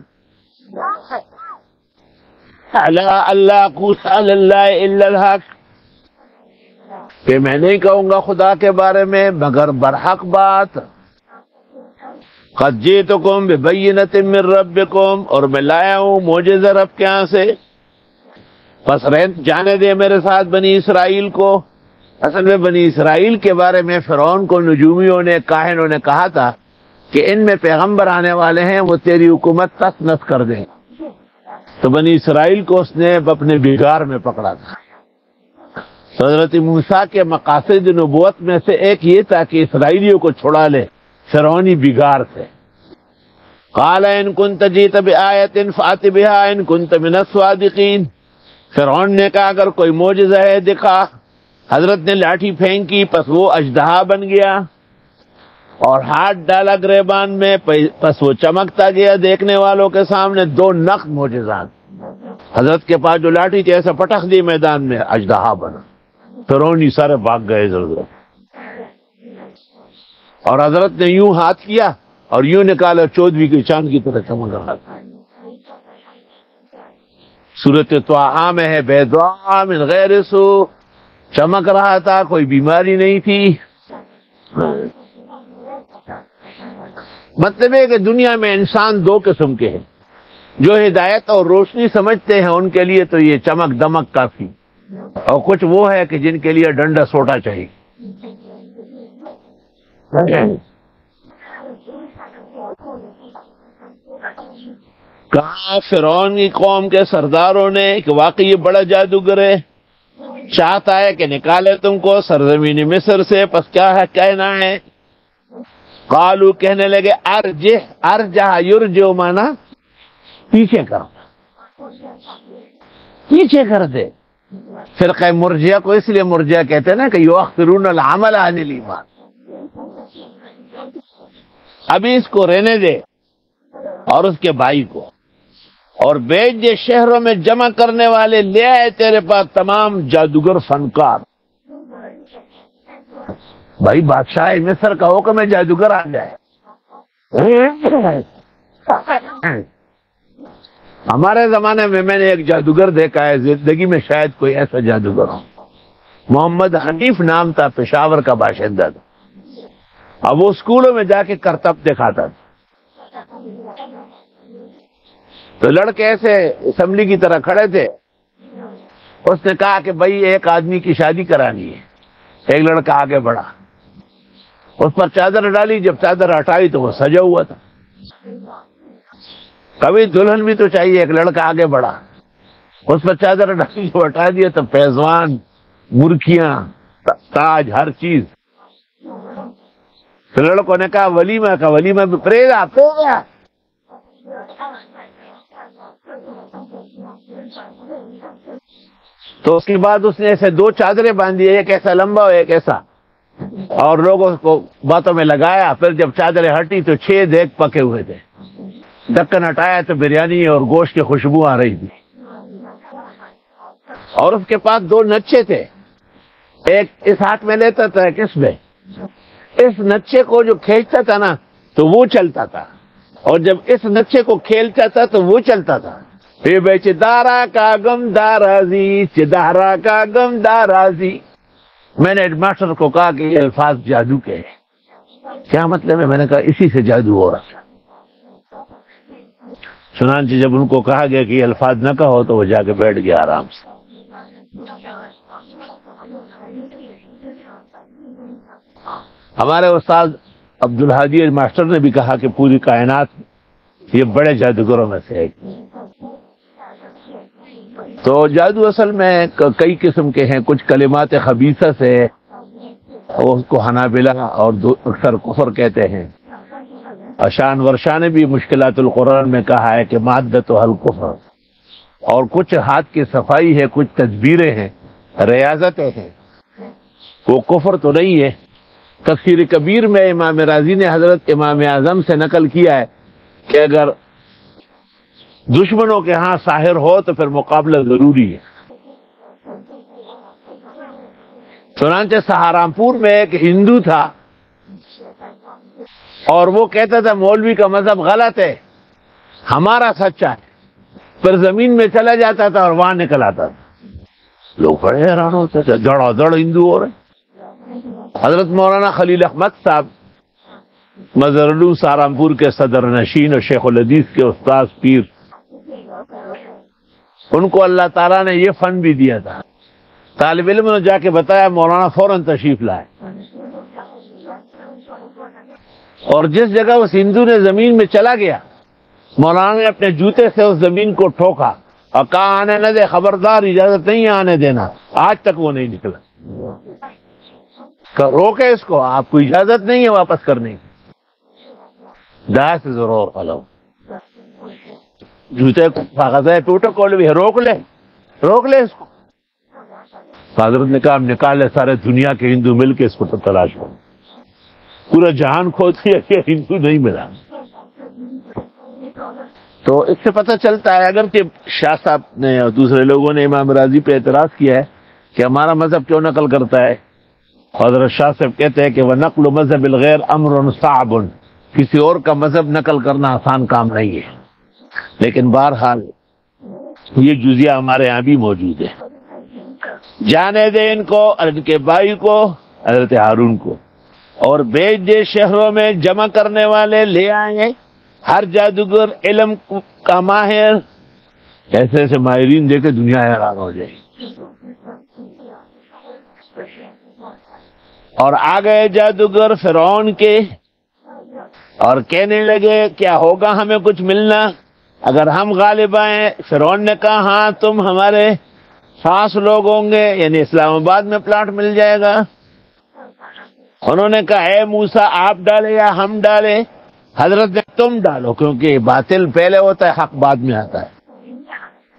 اللہ اقول علی اللہ الا الحق، کہ میں نہیں کہوں گا خدا کے بارے میں مگر برحق بات. قد جئتکم ببینۃ من ربکم، اور میں لایا ہوں معجزہ رب کے یہاں سے. بس جانے دے میرے ساتھ بنی اسرائیل کو. اصل میں بنی اسرائیل کے بارے میں فرعون کو نجومیوں نے کاہنوں نے کہا تھا کہ ان میں پیغمبر آنے والے ہیں، وہ تیری حکومت تس نس کر دیں. تو بنی اسرائیل کو اس نے اپنے بگار میں پکڑا تھا. حضرت موسیٰ کے مقاصد نبوت میں سے ایک یہ تھا کہ اسرائیلیوں کو چھڑا لے فرعونی بگار سے. قال ان كنت جئت بآیۃ فأت بها ان كنت من الصادقین. فرعون نے کہا اگر کوئی معجزہ ہے دکھا. حضرت نے لاٹھی پھینکی، پس وہ اژدہا بن گیا اور ہاتھ ڈالا گریبان میں، پس وہ چمکتا گیا دیکھنے والوں کے سامنے. 2 نقد معجزات. حضرت کے پاس جو لاٹھی تھی ایسا پٹخ دی میدان میں، اژدہا بنا. فرعونی سارے بھاگ گئے ضرور. اور حضرت نے یوں ہاتھ کیا اور یوں نکالا، 14ویں کے چاند کی طرح چمک رہا تھا. سورۃ طٰہٰ میں ہے بیضاء من غیر سوء، چمک رہا تھا، کوئی بیماری نہیں تھی. مطلب ہے کہ دنیا میں انسان دو قسم کے ہیں، جو ہدایت اور روشنی سمجھتے ہیں ان کے لیے تو یہ چمک دمک کافی، اور کچھ وہ ہے کہ جن کے لیے ڈنڈا سوٹا چاہیے۔ کہا فرعون کی قوم کے سرداروں نے کہ واقعی یہ بڑا جادوگر ہے، چاہتا ہے کہ نکالے تم کو سرزمین مصر سے، پس کیا ہے کہنا ہے؟ قالو کہنے لگے ارجہ یرجو مانا پیچھے کر دے۔ فرقہ مرجیہ کو اس لیے مرجیہ کہتے ہیں نا کہ یؤخرون العمل عن الایمان، ابھی اس کو رہنے دے اور اس کے بھائی کو، اور بیچ دے شہروں میں جمع کرنے والے، لے آئے تیرے پاس تمام جادوگر فنکار۔ بھائی بادشاہ مصر کا حکم ہے جادوگر آ جائے۔ ہمارے زمانے میں میں نے ایک جادوگر دیکھا ہے، زندگی میں شاید کوئی ایسا جادوگر ہو، محمد حنیف نام تھا، پشاور کا باشندہ تھا، اب وہ اسکولوں میں جا کے کرتب دکھاتا تھا۔ تو لڑکے ایسے اسمبلی کی طرح کھڑے تھے، اس نے کہا کہ بھائی ایک آدمی کی شادی کرانی ہے۔ ایک لڑکا آگے بڑھا، اس پر چادر ڈالی، جب چادر ہٹائی تو وہ سجا ہوا تھا۔ کبھی دلہن بھی تو چاہیے، ایک لڑکا آگے بڑھا، اس پر چادر ڈالی، جو ہٹا دیا تو پیزوان، مرکیاں، تاج، ہر چیز۔ تو لڑکوں نے کہا ولیمہ کا، ولیمہ بھی پریزا۔ تو اس کے بعد اس نے ایسے دو چادریں باندھی، ایک ایسا لمبا اور ایک ایسا، اور لوگوں کو باتوں میں لگایا۔ پھر جب چادریں ہٹی تو 6 دیگ پکے ہوئے تھے، ڈھکن ہٹایا تو بریانی اور گوشت کی خوشبو آ رہی تھی، اور اس کے پاس 2 نچے تھے، ایک اس ہاتھ میں لیتا تھا، ایک اس میں۔ اس نچے کو جو کھینچتا تھا نا تو وہ چلتا تھا، اور جب اس نچے کو کھیلتا تھا تو وہ چلتا تھا۔ یہ بے چدارا کا غم دارازی، چدارا کا غم دارازی۔ میں نے ہیڈ ماسٹر کو کہا کہ یہ الفاظ جادو کے ہیں۔ کیا مطلب ہے؟ میں نے کہا اسی سے جادو ہو رہا تھا۔ چنانچہ جب ان کو کہا گیا کہ یہ الفاظ نہ کہو تو وہ جا کے بیٹھ گیا آرام سے۔ ہمارے استاد عبدالحادی ماسٹر نے بھی کہا کہ پوری کائنات یہ بڑے جادوگروں میں سے ایک۔ تو جادو اصل میں کئی قسم کے ہیں، کچھ کلمات خبیثہ سے، اس کو حنابلہ اور اکثر کفر کہتے ہیں۔ اشان ورشا نے بھی مشکلات القرآن میں کہا ہے کہ مادت و الکفر، اور کچھ ہاتھ کی صفائی ہے، کچھ تدبیریں ہیں، ریاضتیں ہیں، وہ کفر تو نہیں ہے۔ تفسیر کبیر میں امام راضی نے حضرت امام اعظم سے نقل کیا ہے کہ اگر دشمنوں کے ہاں ساحر ہو تو پھر مقابلہ ضروری ہے۔ چنانچہ سہارنپور میں ایک ہندو تھا، اور وہ کہتا تھا مولوی کا مذہب غلط ہے، ہمارا سچا ہے، پھر زمین میں چلا جاتا تھا اور وہاں نکل آتا تھا۔ لوگ بڑے حیران ہوتے تھے، دڑا دڑ ہندو ہو رہے۔ حضرت مولانا خلیل احمد صاحب مظہرالعلوم سہارنپور کے صدر نشین اور شیخ الحدیث کے استاد پیر، ان کو اللہ تعالیٰ نے یہ فن بھی دیا تھا۔ طالب علم نے جا کے بتایا، مولانا فوراً تشریف لائے، اور جس جگہ اس ہندو نے زمین میں چلا گیا، مولانا نے اپنے جوتے سے اس زمین کو ٹھوکا اور کہا آنے نہ دے، خبردار، اجازت نہیں آنے دینا۔ آج تک وہ نہیں نکلا۔ روکے اس کو، آپ کو اجازت نہیں ہے واپس کرنے کی۔ دا سے ضرور پلو جوتے کو کاغذ ہے، ٹوٹو کول بھی ہے، روک لے اس کو۔ حضرت نے کہا ہم نکالے، سارے دنیا کے ہندو مل کے اس کو تلاش کرو، پورا جہان کھود کیا کہ ہندو نہیں ملا۔ تو اس سے پتہ چلتا ہے، اگرچہ شاہ صاحب نے اور دوسرے لوگوں نے امام راضی پہ اعتراض کیا ہے کہ ہمارا مذہب کیوں نقل کرتا ہے، حضرت شاہ صاحب کہتے ہیں کہ وہ نقل مذہب الغیر امر صعب، کسی اور کا مذہب نقل کرنا آسان کام نہیں ہے، لیکن بہرحال یہ جزیہ ہمارے ہاں بھی موجود ہے۔ جانے دے ان کو اور ان کے بھائی کو، حضرت ہارون کو، اور بھیج دے شہروں میں جمع کرنے والے لے آئے ہر جادوگر علم کا ماہر. ایسے ایسے ماہرین دے کے دنیا حیران ہو جائے. اور آ گئے جادوگر فرعون کے اور کہنے لگے کیا ہوگا ہمیں کچھ ملنا اگر ہم غالب آئیں؟ فرعون نے کہا ہاں تم ہمارے خاص لوگ ہوں گے، یعنی اسلام آباد میں پلاٹ مل جائے گا. انہوں نے کہا اے موسیٰ آپ ڈالے یا ہم ڈالے؟ حضرت نے تم ڈالو، کیونکہ باطل پہلے ہوتا ہے، حق بعد میں آتا ہے.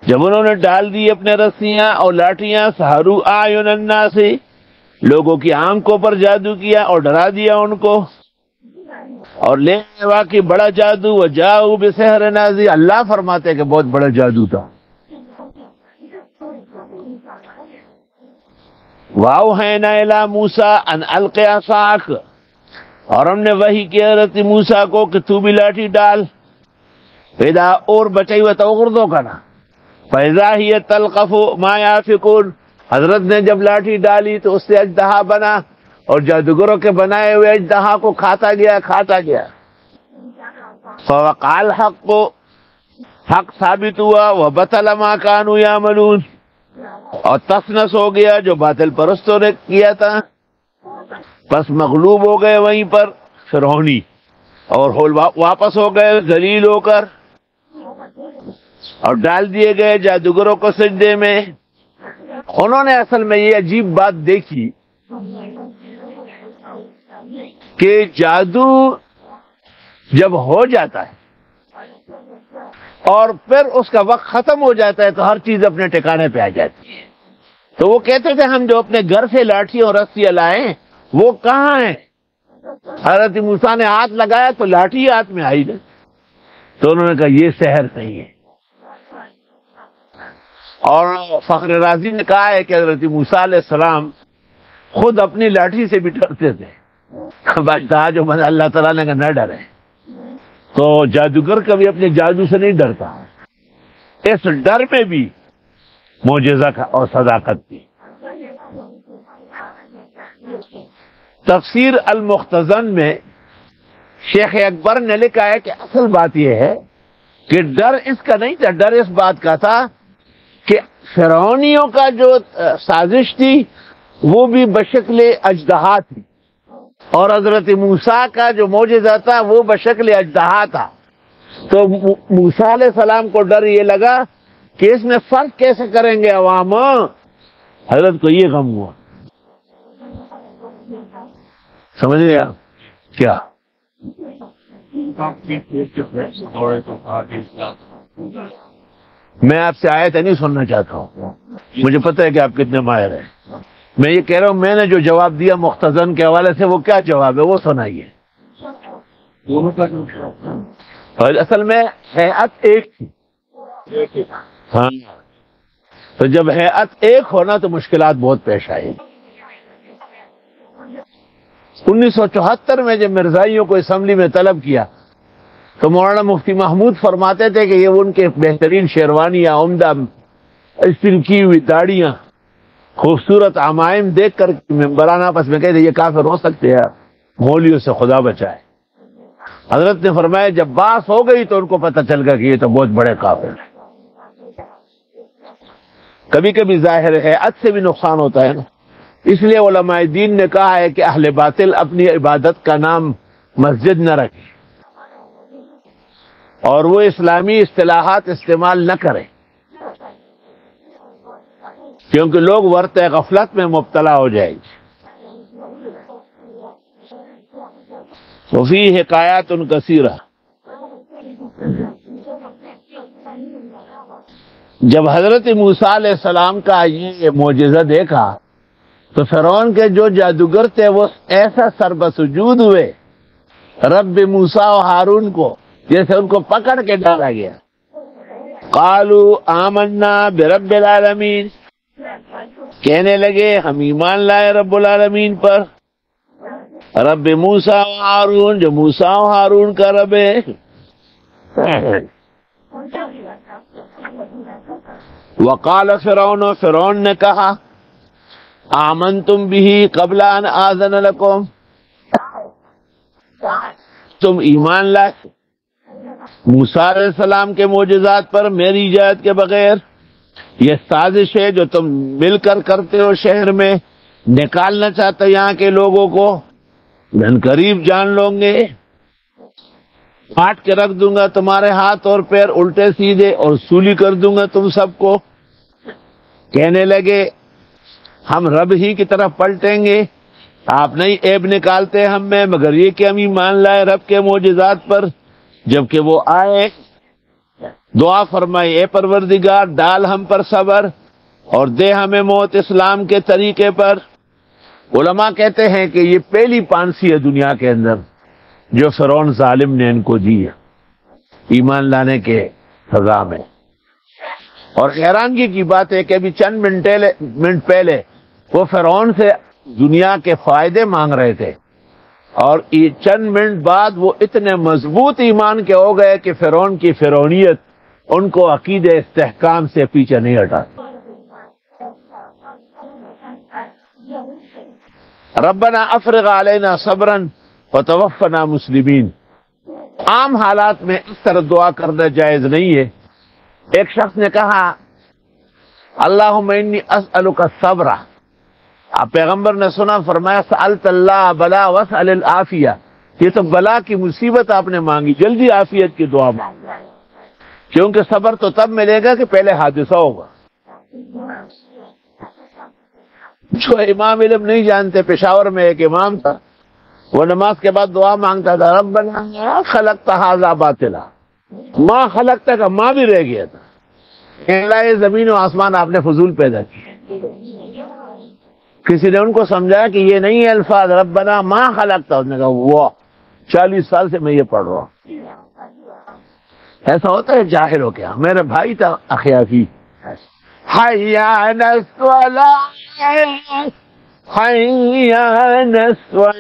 جب انہوں نے ڈال دی اپنے رسیاں اور لاٹیاں، سحروا اعین الناس، لوگوں کی آنکھوں پر جادو کیا اور ڈرا دیا ان کو، اور لے واقعی بڑا جادو. وجاؤ بسحر عظیم، اللہ فرماتے کہ بہت بڑا جادو تھا. وَأَوْحَيْنَا إِلَىٰ مُوسَىٰ أَنْ أَلْقِ عَصَاكَ، اور ہم نے وحی کیا حضرت موسیٰ کو کہ تو بھی لاٹھی ڈال. فَإِذَا، اور بچائی ہوا تو اردو کا نا، فَإِذَا هِيَ تَلْقَفُ مَا يَأْفِكُونَ، حضرت نے جب لاٹھی ڈالی تو اس سے اژدہا بنا اور جادوگروں کے بنائے ہوئے اژدہا کو کھاتا گیا. فَوَقَعَ الْحَقُّ، حق ثابت ہوا. وَبَطَلَ مَا كَانُوا يَعْمَلُونَ، اور تس نس ہو گیا جو باطل پرستوں نے کیا تھا. پس مغلوب ہو گئے وہیں پر فرعونی، اور واپس ہو گئے ذلیل ہو کر، اور ڈال دیے گئے جادوگروں کو سجدے میں. انہوں نے اصل میں یہ عجیب بات دیکھی کہ جادو جب ہو جاتا ہے اور پھر اس کا وقت ختم ہو جاتا ہے تو ہر چیز اپنے ٹھکانے پہ آ جاتی ہے. تو وہ کہتے تھے ہم جو اپنے گھر سے لاٹھی اور رسیاں لائیں وہ کہاں ہیں؟ حضرت موسیٰ نے ہاتھ لگایا تو لاٹھی ہاتھ میں آئی نا. تو انہوں نے کہا یہ سحر نہیں ہے. اور فخر رازی نے کہا ہے کہ حضرت موسیٰ علیہ السلام خود اپنی لاٹھی سے بھی ڈرتے تھے. بادشاہ جو بنا اللہ تعالیٰ نے کہا نہ ڈرے. تو جادوگر کبھی اپنے جادو سے نہیں ڈرتا. اس ڈر میں بھی معجزہ اور صداقت تھی. تفسیر المختصر میں شیخ اکبر نے لکھا ہے کہ اصل بات یہ ہے کہ ڈر اس کا نہیں تھا، ڈر اس بات کا تھا کہ فرعونیوں کا جو سازش تھی وہ بھی بشکل اژدہا تھی، اور حضرت موسیٰ کا جو معجزہ تھا وہ بشکل اژدہا تھا. تو موسیٰ علیہ السلام کو ڈر یہ لگا کہ اس میں فرق کیسے کریں گے عوام. حضرت کو یہ غم ہوا. سمجھ گئے آپ کیا؟ میں آپ سے آیت نہیں سننا چاہتا ہوں، مجھے پتہ ہے کہ آپ کتنے ماہر ہیں. میں یہ کہہ رہا ہوں میں نے جو جواب دیا مختصر کے حوالے سے وہ کیا جواب ہے وہ سنائیے. اصل میں ہیئت ایک تھی. ہاں، تو جب ہیئت ایک ہونا تو مشکلات بہت پیش آئی. 1974 میں جب مرزائیوں کو اسمبلی میں طلب کیا تو مولانا مفتی محمود فرماتے تھے کہ یہ ان کے بہترین شیروانیاں، عمدہ استری کی ہوئی داڑیاں، خوبصورت عمائم دیکھ کر ممبران آپس میں کہتے یہ کافر ہو سکتے ہیں، مولیوں سے خدا بچائے. حضرت نے فرمایا جب بات ہو گئی تو ان کو پتہ چل گیا کہ یہ تو بہت بڑے کافر ہیں. کبھی کبھی ظاہر ہیئت سے بھی نقصان ہوتا ہے نا. اس لیے علماء دین نے کہا ہے کہ اہل باطل اپنی عبادت کا نام مسجد نہ رکھیں اور وہ اسلامی اصطلاحات استعمال نہ کریں، کیونکہ لوگ ورطہ غفلت میں مبتلا ہو جائیں گے. وفی حکایات کثیرہ، جب حضرت موسیٰ علیہ السلام کا یہ معجزہ دیکھا تو فرعون کے جو جادوگر تھے وہ ایسا سربسجود ہوئے رب موسیٰ و ہارون کو جیسے ان کو پکڑ کے ڈالا گیا. قالوا آمنا برب العالمین، کہنے لگے ہم ایمان لائے رب العالمین پر، رب موسیٰ و ہارون، جو موسیٰ و ہارون کا رب ہے. وقال فرعون، فرعون نے کہا آمنتم به قبل ان آذن لکم، تم ایمان لائے موسیٰ علیہ السلام کے معجزات پر میری اجازت کے بغیر؟ یہ سازش ہے جو تم مل کر کرتے ہو، شہر میں نکالنا چاہتے یہاں کے لوگوں کو، من قریب جان لوں گے، کاٹ کے رکھ دوں گا تمہارے ہاتھ اور پیر الٹے سیدھے اور سولی کر دوں گا تم سب کو۔ کہنے لگے ہم رب ہی کی طرف پلٹیں گے، آپ نہیں عیب نکالتے ہم میں مگر یہ کہ ہم ایمان لائے رب کے معجزات پر۔ جبکہ وہ آئے دعا فرمائی، اے پروردگار ڈال ہم پر صبر اور دے ہمیں موت اسلام کے طریقے پر۔ علماء کہتے ہیں کہ یہ پہلی پانسی ہے دنیا کے اندر جو فرعون ظالم نے ان کو دی ہے ایمان لانے کے سزا میں۔ اور حیرانگی کی بات ہے کہ ابھی چند منٹ پہلے وہ فرعون سے دنیا کے فائدے مانگ رہے تھے، اور چند منٹ بعد وہ اتنے مضبوط ایمان کے ہو گئے کہ فرعون کی فرعونیت ان کو عقید استحکام سے پیچھے نہیں ہٹا۔ ربنا افرغ علینا صبرا وتوفنا مسلمین۔ عام حالات میں اس طرح دعا کرنا جائز نہیں ہے۔ ایک شخص نے کہا اللہم انی اسألک الصبر، آپ پیغمبر نے سنا فرمایا سألت اللہ بلا واسأل العافیہ، یہ تو بلا کی مصیبت آپ نے مانگی، جلدی عافیت کی دعا مانگی، کیونکہ صبر تو تب ملے گا کہ پہلے حادثہ ہوگا۔ جو امام علم نہیں جانتے، پشاور میں ایک امام تھا، وہ نماز کے بعد دعا مانگتا تھا ربنا ما خلقت ھذا باطلا، ما خلقت کا ماں بھی رہ گیا تھا، اللہ یہ زمین و آسمان آپ نے فضول پیدا کیے۔ کسی نے ان کو سمجھایا کہ یہ نہیں ہے الفاظ ربنا ما خلقت، اس نے کہا واہ 40 سال سے میں یہ پڑھ رہا ہوں۔ ایسا ہوتا ہے جاہل ہو کیا؟ میرا بھائی تھا اخیافی، حی علی الصلاۃ حی علی الصلاۃ،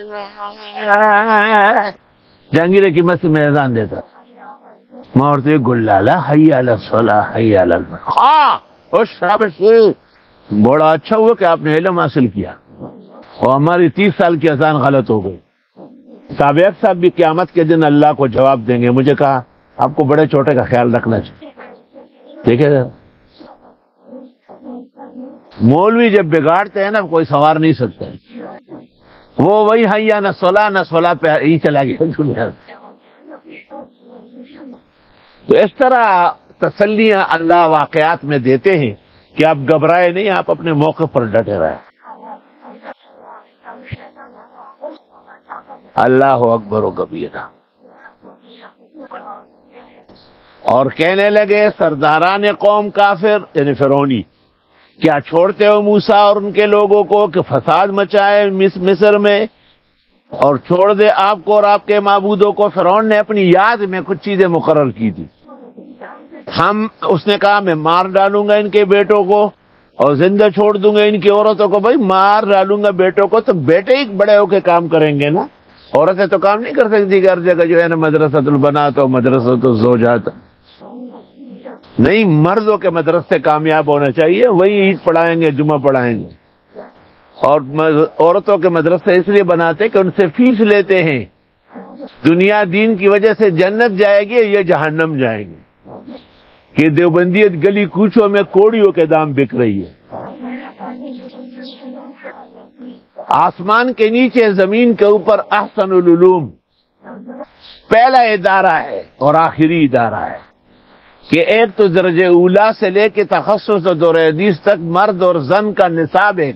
جہانگیر کی مسجد میں اذان دیتا، میں عورتیں گلالہ حی علی الصلاۃ حی علی الفلاح۔ ہاں اس شابش، بڑا اچھا ہوا کہ آپ نے علم حاصل کیا، اور ہماری 30 سال کی اذان غلط ہو گئی۔ سابق صاحب بھی قیامت کے دن اللہ کو جواب دیں گے، مجھے کہا آپ کو بڑے چھوٹے کا خیال رکھنا چاہیے۔ دیکھیں مولوی جب بگاڑتے ہیں نا کوئی سنوار نہیں سکتا، وہ وہی حیا نہ صلاح پہ ہی چلا گیا دنیا سے۔ تو اس طرح تسلیاں اللہ واقعات میں دیتے ہیں کہ آپ گھبرائے نہیں، آپ اپنے موقع پر ڈٹے رہے۔ اللہ اکبر و کبیرہ۔ اور کہنے لگے سرداران قوم کافر یعنی فرعونی، کیا چھوڑتے ہو موسیٰ اور ان کے لوگوں کو کہ فساد مچائے مصر میں، اور چھوڑ دے آپ کو اور آپ کے معبودوں کو۔ فرعون نے اپنی یاد میں کچھ چیزیں مقرر کی تھی، اس نے کہا میں مار ڈالوں گا ان کے بیٹوں کو اور زندہ چھوڑ دوں گا ان کی عورتوں کو۔ بھائی مار ڈالوں گا بیٹوں کو تو بیٹے ہی بڑے ہو کے کام کریں گے نا، عورتیں تو کام نہیں کر سکتی۔ ہر جگہ جو ہے نا مدرسہ البنا تو مدرسہ تو زوجات نہیں، مردوں کے مدرسے کامیاب ہونا چاہیے، وہی عید پڑھائیں گے جمعہ پڑھائیں گے، اور عورتوں کے مدرسے اس لیے بناتے کہ ان سے فیس لیتے ہیں، دنیا دین کی وجہ سے جنت جائے گی، یہ جہنم جائیں گے۔ کہ دیوبندیت گلی کوچوں میں کوڑیوں کے دام بک رہی ہے، آسمان کے نیچے زمین کے اوپر احسن العلوم پہلا ادارہ ہے اور آخری ادارہ ہے، کہ ایک تو درجہ اولا سے لے کے تخصص اور دور حدیث تک مرد اور زن کا نصاب ہے،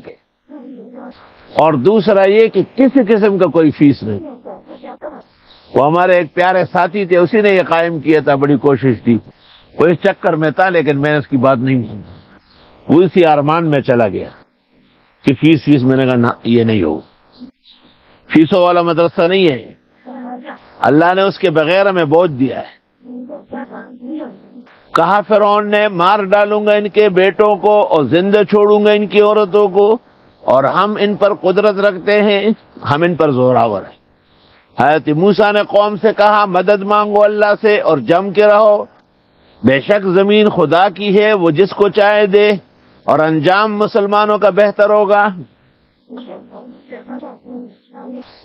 اور دوسرا یہ کہ کسی قسم کا کوئی فیس نہیں۔ وہ ہمارے ایک پیارے ساتھی تھے، اسی نے یہ قائم کیا تھا، بڑی کوشش تھی، وہ اس چکر میں تھا لیکن میں نے اس کی بات نہیں سنی، وہ اسی ارمان میں چلا گیا کہ فیس میں نے کہا نا یہ نہیں ہو، فیسوں والا مدرسہ نہیں ہے، اللہ نے اس کے بغیر ہمیں بوجھ دیا ہے۔ کہا فرعون نے مار ڈالوں گا ان کے بیٹوں کو اور زندہ چھوڑوں گا ان کی عورتوں کو، اور ہم ان پر قدرت رکھتے ہیں، ہم ان پر زوراور ہیں۔ حضرت موسیٰ نے قوم سے کہا مدد مانگو اللہ سے اور جم کے رہو، بے شک زمین خدا کی ہے، وہ جس کو چاہے دے، اور انجام مسلمانوں کا بہتر ہوگا۔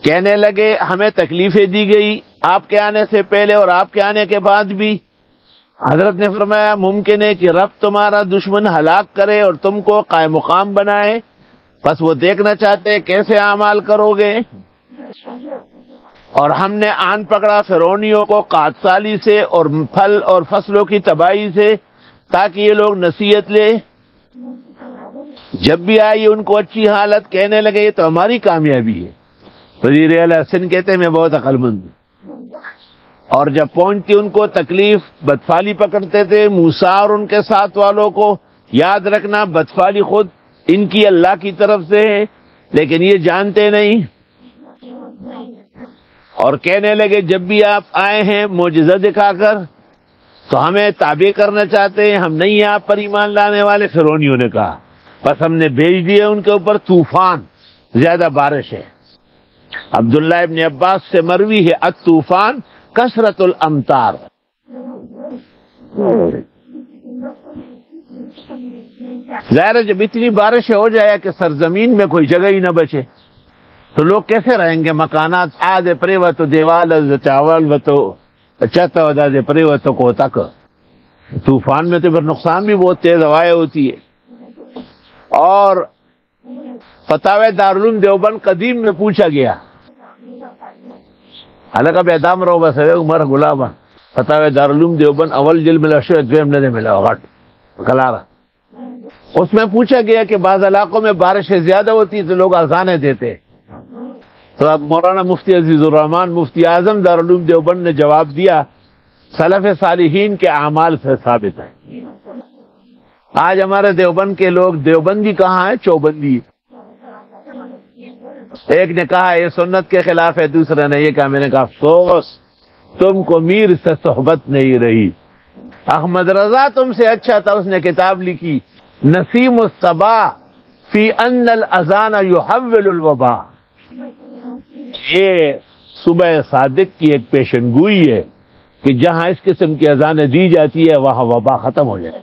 کہنے لگے ہمیں تکلیفیں دی گئی آپ کے آنے سے پہلے اور آپ کے آنے کے بعد بھی. حضرت نے فرمایا ممکن ہے کہ رب تمہارا دشمن ہلاک کرے اور تم کو قائم مقام بنائے، بس وہ دیکھنا چاہتے کیسے اعمال کرو گے. اور ہم نے آن پکڑا فرعونیوں کو قحط سالی سے اور پھل اور فصلوں کی تباہی سے تاکہ یہ لوگ نصیحت لے. جب بھی آئی ان کو اچھی حالت، کہنے لگے یہ تو ہماری کامیابی ہے. وزیر اعلیٰ حسن کہتے ہیں میں بہت عقل مند ہوں. اور جب پہنچتی ان کو تکلیف بدفعلی پکڑتے تھے. موسیٰ اور ان کے ساتھ والوں کو یاد رکھنا بدفعلی خود ان کی اللہ کی طرف سے ہے لیکن یہ جانتے نہیں. اور کہنے لگے جب بھی آپ آئے ہیں معجزہ دکھا کر تو ہمیں تابع کرنا چاہتے ہیں، ہم نہیں ہیں آپ پر ایمان لانے والے. فرعونیوں نے کہا بس ہم نے بھیج دیے ان کے اوپر طوفان، زیادہ بارش ہے. عبداللہ ابن عباس سے مروی ہے الطوفان کثرت الامطار. ظاہر ہے جب اتنی بارش ہو جائے کہ سرزمین میں کوئی جگہ ہی نہ بچے تو لوگ کیسے رہیں گے؟ مکانات آدھے پریوتو دیوال چاول وتو چتا دے پریوتو کو تک. طوفان میں تو پھر نقصان بھی بہت تیز ہوائیں ہوتی ہے. اور فتاوی دارالعلوم دیوبند قدیم میں پوچھا گیا، حالانکہ بے دام رو بس عمر غلامہ فتاوی دارالعلوم دیوبند اول جلد ملا دویم نے ملا غٹ کلارا. اس میں پوچھا گیا کہ بعض علاقوں میں بارشیں زیادہ ہوتی تو لوگ اذانیں دیتے، تو اب مولانا مفتی عزیز الرحمان مفتی اعظم دارالعلوم دیوبند نے جواب دیا سلف صالحین کے اعمال سے ثابت ہے. آج ہمارے دیوبند کے لوگ دیوبندی کہاں ہے؟ چوبندی. ایک نے کہا یہ سنت کے خلاف ہے، دوسرے نے یہ کہا. میں نے کہا افسوس تم کو میر سے صحبت نہیں رہی. احمد رضا تم سے اچھا تھا، اس نے کتاب لکھی نسیم الصبا فی ان الاذان یحول الوبا. یہ صبح صادق کی ایک پیشن گوئی ہے کہ جہاں اس قسم کی اذانیں دی جاتی ہے وہاں وبا ختم ہو جائے.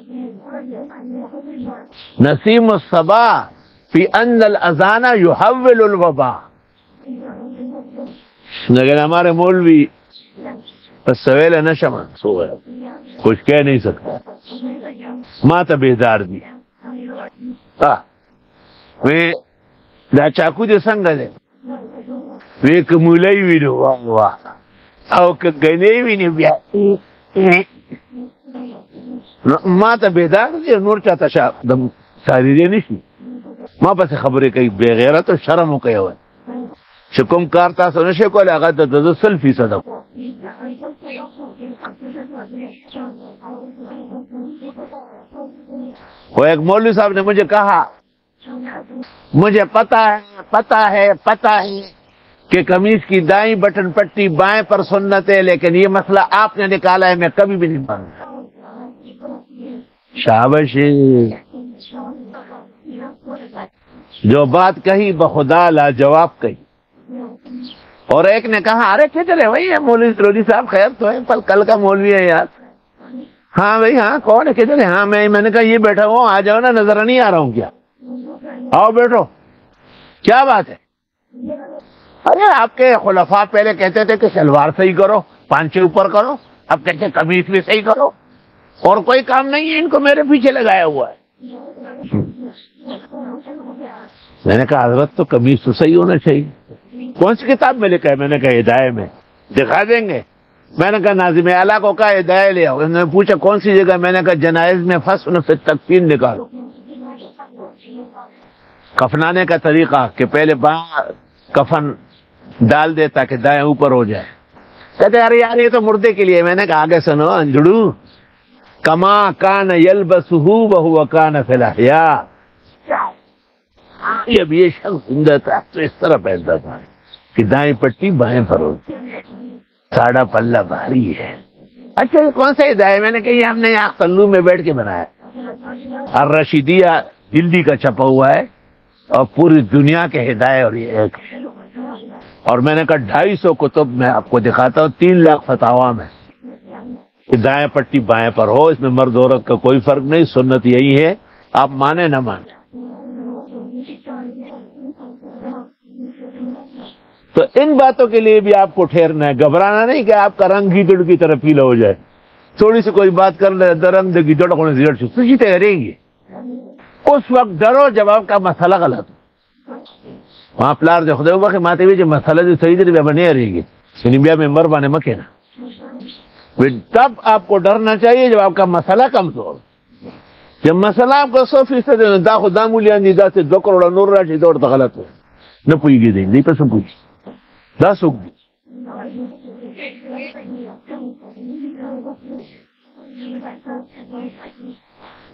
نسیم الصبا فی ان الاذان یحول الوبا. لیکن ہمارے مولوی بس سویل نشمن سو گیا، کچھ کہہ نہیں سکتا. ماں تو بیدار دی دا چاکو دے سنگ دے وی کمولی وی نو واہ واہ او که گنی وی نو بیا ما ته بیدار دی نور چاته شا دم ساری دی نشي. ما پس خبرې کوي بے غیرت او شرم کوي وای چې کوم کار تاسو نشئ کولای هغه د 100% وہ ایک مولوی صاحب نے مجھے کہا مجھے پتہ ہے کہ قمیص کی دائیں بٹن پٹی بائیں پر سنت ہے، لیکن یہ مسئلہ آپ نے نکالا ہے، میں کبھی بھی نہیں مانتا. شاباش. جو بات کہی بخدا لاجواب کہی. اور ایک نے کہا ارے کدھر ہے بھائی مولوی سرودی صاحب؟ خیر تو ہے کل کا مولوی ہے یار. ہاں بھائی ہاں کون ہے کدھر ہے؟ ہاں میں نے کہا یہ بیٹھا ہوں، آ جاؤ نا، نظر نہیں آ رہا ہوں کیا؟ آؤ بیٹھو. کیا بات ہے؟ ارے آپ کے خلفاء پہلے کہتے تھے کہ شلوار صحیح کرو، پانچے اوپر کرو، اب کہتے قمیص بھی صحیح کرو، اور کوئی کام نہیں ہے ان کو میرے پیچھے لگایا ہوا ہے. میں نے کہا حضرت تو قمیص تو صحیح ہونا چاہیے. کون سی کتاب میں لکھا ہے؟ میں نے کہا ہدایہ میں. دکھا دیں گے. میں نے کہا ناظم اعلیٰ کو کہا ہدایہ لے آؤ. انہوں نے پوچھا کون سی جگہ؟ میں نے کہا جنائز میں فصل سے تکفین نکالو. کفنانے کا طریقہ کہ پہلے بائیں کفن ڈال دے تاکہ دائیں اوپر ہو جائے. کہتے ارے یار یہ تو مردے کے لیے. میں نے کہا آگے سنو انجڑو، کما کان یلبسہ وہو کان فی الاحیاء. جب یہ شخص زندہ تھا تو اس طرح پہنتا تھا کہ دائیں پٹی بائیں پر ہوتی، ساڑھا پلہ بھاری ہے. اچھا یہ کون سا ہدایہ؟ میں نے کہا یہ ہم نے یہاں قلو میں بیٹھ کے بنایا. الرشیدیہ دلی کا چھپا ہوا ہے اور پوری دنیا کے ہدایہ اور یہ ایک ہے. اور میں نے کہا 250 کتب میں آپ کو دکھاتا ہوں، 3 لاکھ فتاوا میں کہ دائیں پٹی بائیں پر ہو. اس میں مرد عورت کا کوئی فرق نہیں، سنت یہی ہے، آپ مانے نہ مانے. تو ان باتوں کے لیے بھی آپ کو ٹھہرنا ہے، گھبرانا نہیں کہ آپ کا رنگ گیدڑ کی طرح پیلا ہو جائے. تھوڑی سی کوئی بات کر لے رنگ دے گیدڑ کو زیڑ سے خوشی کریں گے. اس وقت ڈرو جب آپ کا مسئلہ غلط ہو. وہاں پلار جو خدا کہ ماتے ہوئے جو مسئلہ جو صحیح دے بنے رہے گی یعنی بیا ممبر بانے مکے نا. تب آپ کو ڈرنا چاہیے جب آپ کا مسئلہ کمزور. جب مسئلہ آپ کا 100% دا خدا مولیاں دی دا سے 2 کروڑ نور راشی دوڑ تا غلط ہو نہ پوئی گی دیں نہیں پسند پوئی دا سوک دی.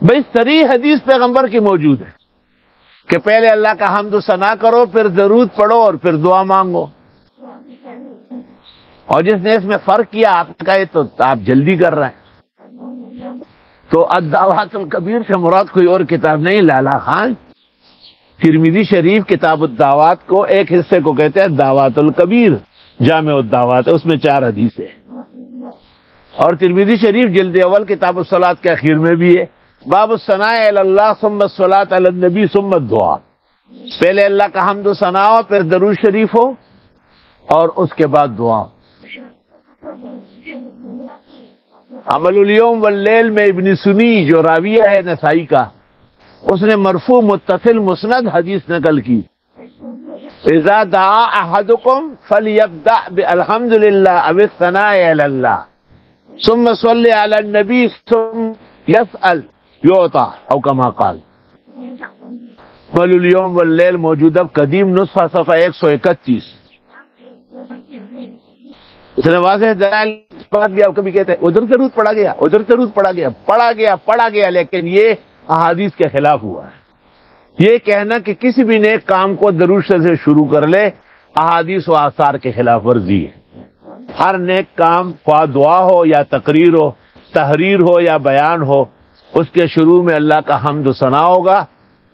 بھئی صریح حدیث پیغمبر کی موجود ہے کہ پہلے اللہ کا حمد و ثنا کرو، پھر درود پڑھو اور پھر دعا مانگو. اور جس نے اس میں فرق کیا آپ کا ہے تو آپ جلدی کر رہے ہیں. تو الدعوات الکبیر سے مراد کوئی اور کتاب نہیں، لالا خان ترمذی شریف کتاب الدعوات کو ایک حصے کو کہتے ہیں دعوات الکبیر جامع الدعوات، اس میں 4 حدیث ہے. اور ترمذی شریف جلد اول کتاب الصلاۃ کے اخیر میں بھی ہے باب الثناء علی اللہ ثم الصلاۃ علی النبی ثم الدعاء. پہلے اللہ کا حمد و ثنا ہو، پھر درود شریف ہو اور اس کے بعد دعا. عمل الیوم واللیل میں ابن سنی جو راویہ ہے نسائی کا، اس نے مرفوع متصل مسند حدیث نقل کی. اذا دعا احدکم فلیبدأ بالحمد للہ او الثناء علی اللہ ثم صلی علی النبی ثم یسأل یعطا او کما قال. عمل الیوم واللیل موجودہ قدیم نسخہ صفحہ 131. اس نے واضح دلائل بات بھی آپ کبھی کہتے ہیں ادھر درود پڑھا گیا، ادھر درود پڑھا گیا لیکن یہ احادیث کے خلاف ہوا ہے. یہ کہنا کہ کسی بھی نیک کام کو درود سے شروع کر لے احادیث و آثار کے خلاف ورزی ہے. ہر نیک کام خواہ دعا ہو یا تقریر ہو، تحریر ہو یا بیان ہو، اس کے شروع میں اللہ کا حمد و ثنا ہوگا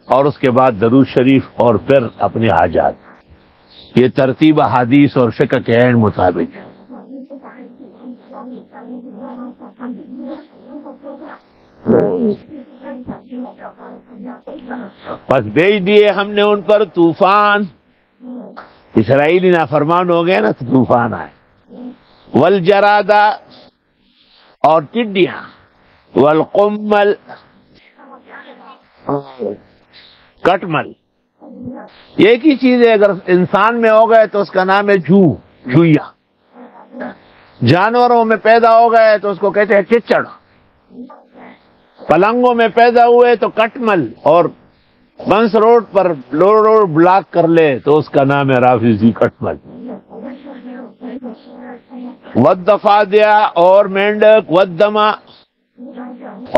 اور اس کے بعد درود شریف اور پھر اپنے حاجات. یہ ترتیب احادیث اور فقہ کے عین مطابق ہے. بس بھیج دیے ہم نے ان پر طوفان. اسرائیلی نافرمان ہو گئے نا تو طوفان آئے. والجرادہ اور ٹڈیاں، والقمل کٹمل. ایک ہی چیز ہے، اگر انسان میں ہو گئے تو اس کا نام ہے جھویا. جانوروں میں پیدا ہو گئے تو اس کو کہتے ہیں چچڑ. پلنگوں میں پیدا ہوئے تو کٹمل. اور بنس روڈ پر روڈ بلاک کر لے تو اس کا نام ہے رافضی کٹمل. والضفادع اور مینڈک، والدما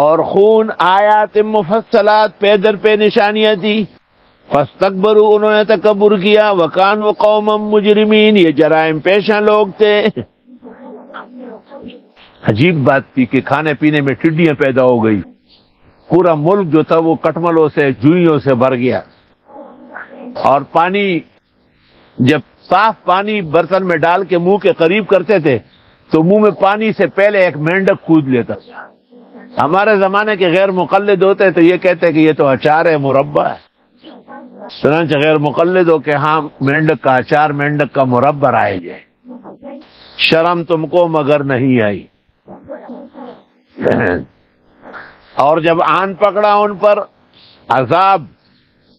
اور خون، آیات مفصلات پے در پہ نشانیاں تھی. فاستکبروا انہوں نے تکبر کیا، وکانوا قوما مجرمین یہ جرائم پیشہ لوگ تھے. عجیب بات تھی کہ کھانے پینے میں ٹڈیاں پیدا ہو گئی. پورا ملک جو تھا وہ کٹملوں سے جوئیوں سے بھر گیا. اور پانی جب صاف پانی برتن میں ڈال کے منہ کے قریب کرتے تھے تو منہ میں پانی سے پہلے ایک مینڈک کود لیتا. ہمارے زمانے کے غیر مقلد ہوتے تو یہ کہتے کہ یہ تو اچار ہے، مربع ہے. چنانچہ غیر مقلد ہو کہ ہاں مینڈک کا اچار، مینڈک کا مربع آئے جائے. شرم تم کو مگر نہیں آئی. اور جب آن پکڑا ان پر عذاب،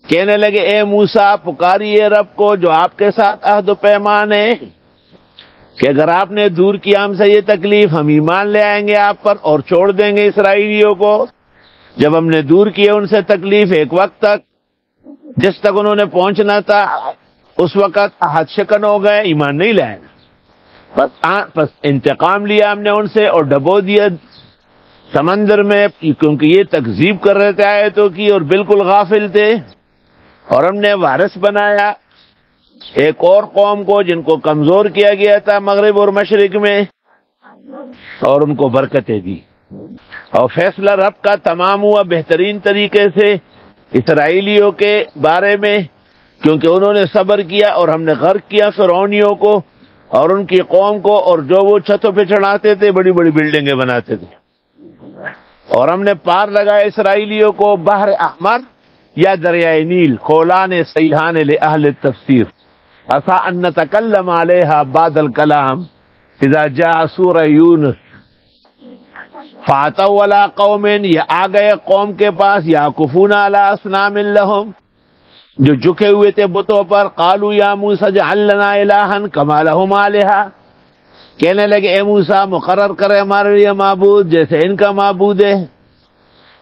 کہنے لگے اے موسیٰ پکاریے رب کو جو آپ کے ساتھ عہد و پیمان ہے کہ اگر آپ نے دور کیا ہم سے یہ تکلیف ہم ایمان لے آئیں گے آپ پر اور چھوڑ دیں گے اسرائیلیوں کو. جب ہم نے دور کیا ان سے تکلیف ایک وقت تک جس تک انہوں نے پہنچنا تھا اس وقت عہد شکن ہو گئے، ایمان نہیں لائے. بس انتقام لیا ہم نے ان سے اور ڈبو دیا سمندر میں، کیونکہ یہ تکذیب کر رہے تھے آیتوں کی اور بالکل غافل تھے. اور ہم نے وارث بنایا ایک اور قوم کو جن کو کمزور کیا گیا تھا مغرب اور مشرق میں، اور ان کو برکتیں دی. اور فیصلہ رب کا تمام ہوا بہترین طریقے سے اسرائیلیوں کے بارے میں، کیونکہ انہوں نے صبر کیا اور ہم نے غرق کیا فرعونیوں کو اور ان کی قوم کو، اور جو وہ چھتوں پہ چڑھاتے تھے بڑی بڑی بلڈنگیں بناتے تھے. اور ہم نے پار لگایا اسرائیلیوں کو بحر احمر یا دریائے نیل. قولان صحیحان لأہل التفسیر. عسى ان نتكلم عليها بعد الكلام اذا جاء سورہ یونس فاتوا على قوم، یہ آ گئے قوم کے پاس، یعکفون علی اصنام لهم، جو جھکے ہوئے تھے بتوں پر، قالوا یا موسیٰ اجعل لنا الہا کما لهم آلہہ، کہنے لگے اے موسیٰ مقرر کرے ہمارے لیے معبود جیسے ان کا معبود ہے۔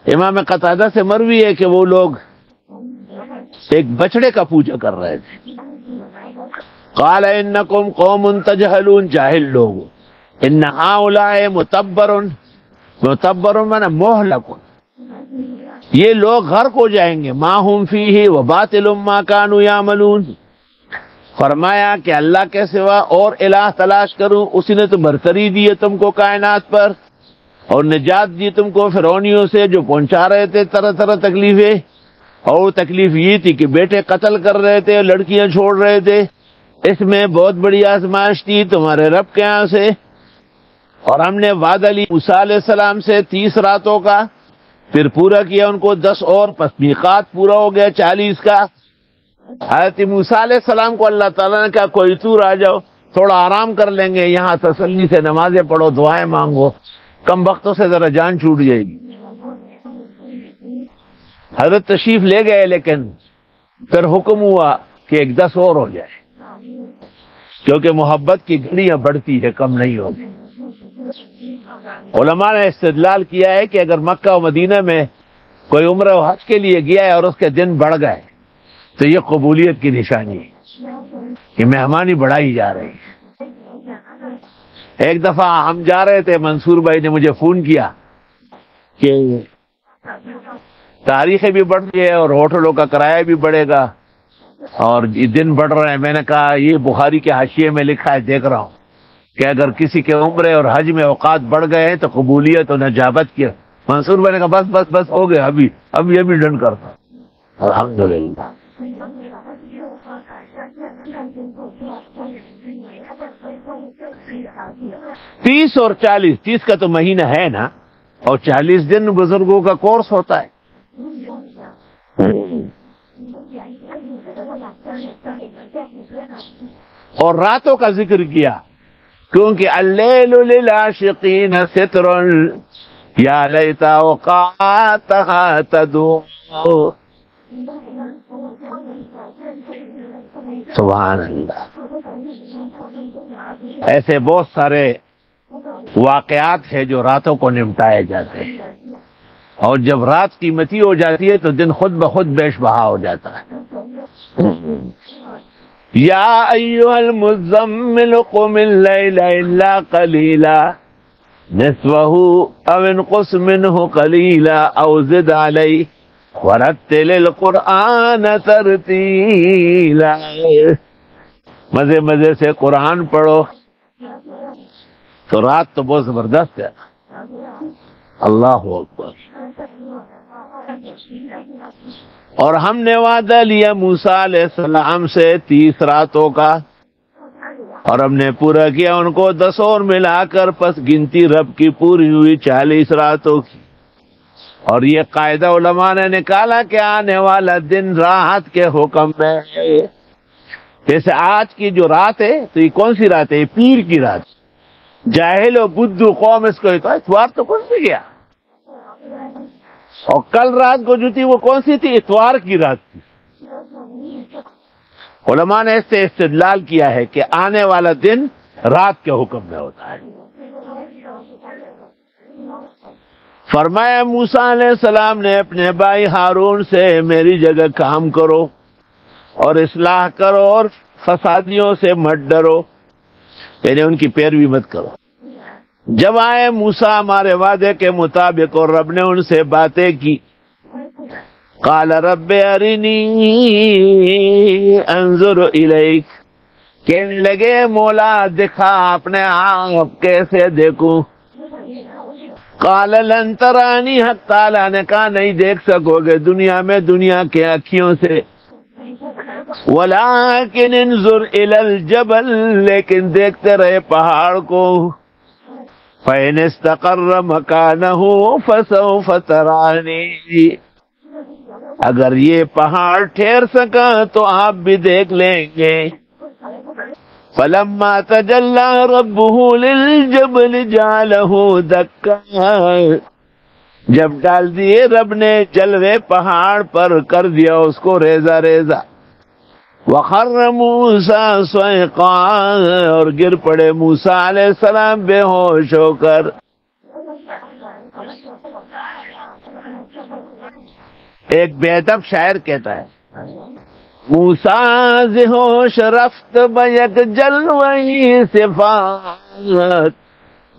امام قتادہ سے مروی ہے کہ وہ لوگ ایک بچڑے کا پوجا کر رہے تھے۔ قال انکم قوم تجہلون، جاہل لوگ، ان ہؤلاء متبر، متبر معنی مہلک، یہ لوگ غرق ہو جائیں گے، ما ہم فیہ وباطل ما کانوا یعملون۔ فرمایا کہ اللہ کے سوا اور الہ تلاش کروں، اسی نے تو برتری دی ہے تم کو کائنات پر، اور نجات دی تم کو فرعونیوں سے جو پہنچا رہے تھے طرح طرح تکلیفیں، اور وہ تکلیف یہ تھی کہ بیٹے قتل کر رہے تھے، لڑکیاں چھوڑ رہے تھے، اس میں بہت بڑی آزمائش تھی تمہارے رب کے یہاں سے، اور ہم نے وعدہ لی موسیٰ علیہ السلام سے 30 راتوں کا، پھر پورا کیا ان کو 10 اور، پس میقات پورا ہو گیا 40 کا۔ حضرت موسیٰ علیہ السلام کو اللہ تعالیٰ نے کہا کوئی دور آ جاؤ، تھوڑا آرام کر لیں گے، یہاں تسلی سے نمازیں پڑھو، دعائیں مانگو، کم وقتوں سے ذرا جان چھوٹ جائے گی۔ حضرت تشریف لے گئے، لیکن پھر حکم ہوا کہ ایک 10 اور ہو جائے، کیونکہ محبت کی گھڑیاں بڑھتی ہے، کم نہیں ہوتی۔ علماء نے استدلال کیا ہے کہ اگر مکہ و مدینہ میں کوئی عمرہ و حج کے لیے گیا ہے اور اس کے دن بڑھ گئے تو یہ قبولیت کی نشانی ہے، کہ مہمانی بڑھائی جا رہی ہے۔ ایک دفعہ ہم جا رہے تھے، منصور بھائی نے مجھے فون کیا کہ تاریخیں بھی بڑھ رہی ہے اور ہوٹلوں کا کرایہ بھی بڑھے گا اور یہ دن بڑھ رہے ہیں۔ میں نے کہا یہ بخاری کے حاشیے میں لکھا ہے، دیکھ رہا ہوں کہ اگر کسی کے عمرے اور حج میں اوقات بڑھ گئے ہیں تو قبولیت اور نجابت کی۔ منصور بھائی نے کہا بس بس بس ہو گیا، اب یہ بھی ڈن کرتا ہوں۔ الحمدللہ۔ 30 اور 40، 30 کا تو مہینہ ہے نا، اور 40 دن بزرگوں کا کورس ہوتا ہے۔ اور راتوں کا ذکر کیا، کیونکہ اللیل للعاشقین ستر یا لیت اوقاتها تدوم۔ سبحان اللہ۔ ایسے بہت سارے واقعات ہیں جو راتوں کو نمٹائے جاتے ہیں، اور جب رات قیمتی ہو جاتی ہے تو دن خود بخود بیش بہا ہو جاتا ہے۔ یا ایھا المزمل قم اللیل الا قلیلا نصفہ او انقص منہ قلیلا او زد علیہ ورتل القرآن ترتیلا۔ مزے مزے سے قرآن پڑھو، تو رات تو بہت زبردست ہے۔ اللہ اکبر۔ اور ہم نے وعدہ لیا موسیٰ علیہ السلام سے 30 راتوں کا، اور ہم نے پورا کیا ان کو 10 اور ملا کر، پس گنتی رب کی پوری ہوئی 40 راتوں کی۔ اور یہ قاعدہ علماء نے نکالا کہ آنے والا دن راحت کے حکم میں ہے۔ جیسے آج کی جو رات ہے تو یہ کون سی رات ہے؟ یہ پیر کی رات۔ جاہل و بدھو قوم اس کو اتوار تو کون سی گیا، اور کل رات کو جو تھی وہ کون سی تھی؟ اتوار کی رات تھی۔ علماء نے اس سے استدلال کیا ہے کہ آنے والا دن رات کے حکم میں ہوتا ہے۔ فرمایا موسیٰ علیہ السلام نے اپنے بھائی ہارون سے میری جگہ کام کرو اور اصلاح کرو اور فسادیوں سے مت ڈرو، یعنی ان کی پیروی مت کرو۔ جب آئے موسیٰ ہمارے وعدے کے مطابق اور رب نے ان سے باتیں کی، قال رب ارنی انظر الیک، کہنے لگے مولا دکھا اپنے آپ کیسے دیکھوں۔ قال لن ترانی، حق تعالیٰ نے کہا نہیں دیکھ سکو گے دنیا میں دنیا کے آنکھوں سے، ولکن انظر الی الجبل، لیکن دیکھتے رہے پہاڑ کو، فإن استقر مکانہ فسوف ترانی، اگر یہ پہاڑ ٹھہر سکا تو آپ بھی دیکھ لیں گے۔ فلما تجلى ربه للجبل جعله دكا، جب ڈال دیے رب نے جلوے پہاڑ پر، کر دیا اس کو ریزہ ریزہ۔ وخر موسیٰ صعقا، اور گر پڑے موسیٰ علیہ السلام بے ہوش ہو کر۔ ایک بے ادب شاعر کہتا ہے موسیٰ ز ہوش رفت بیک جلوہی صفات،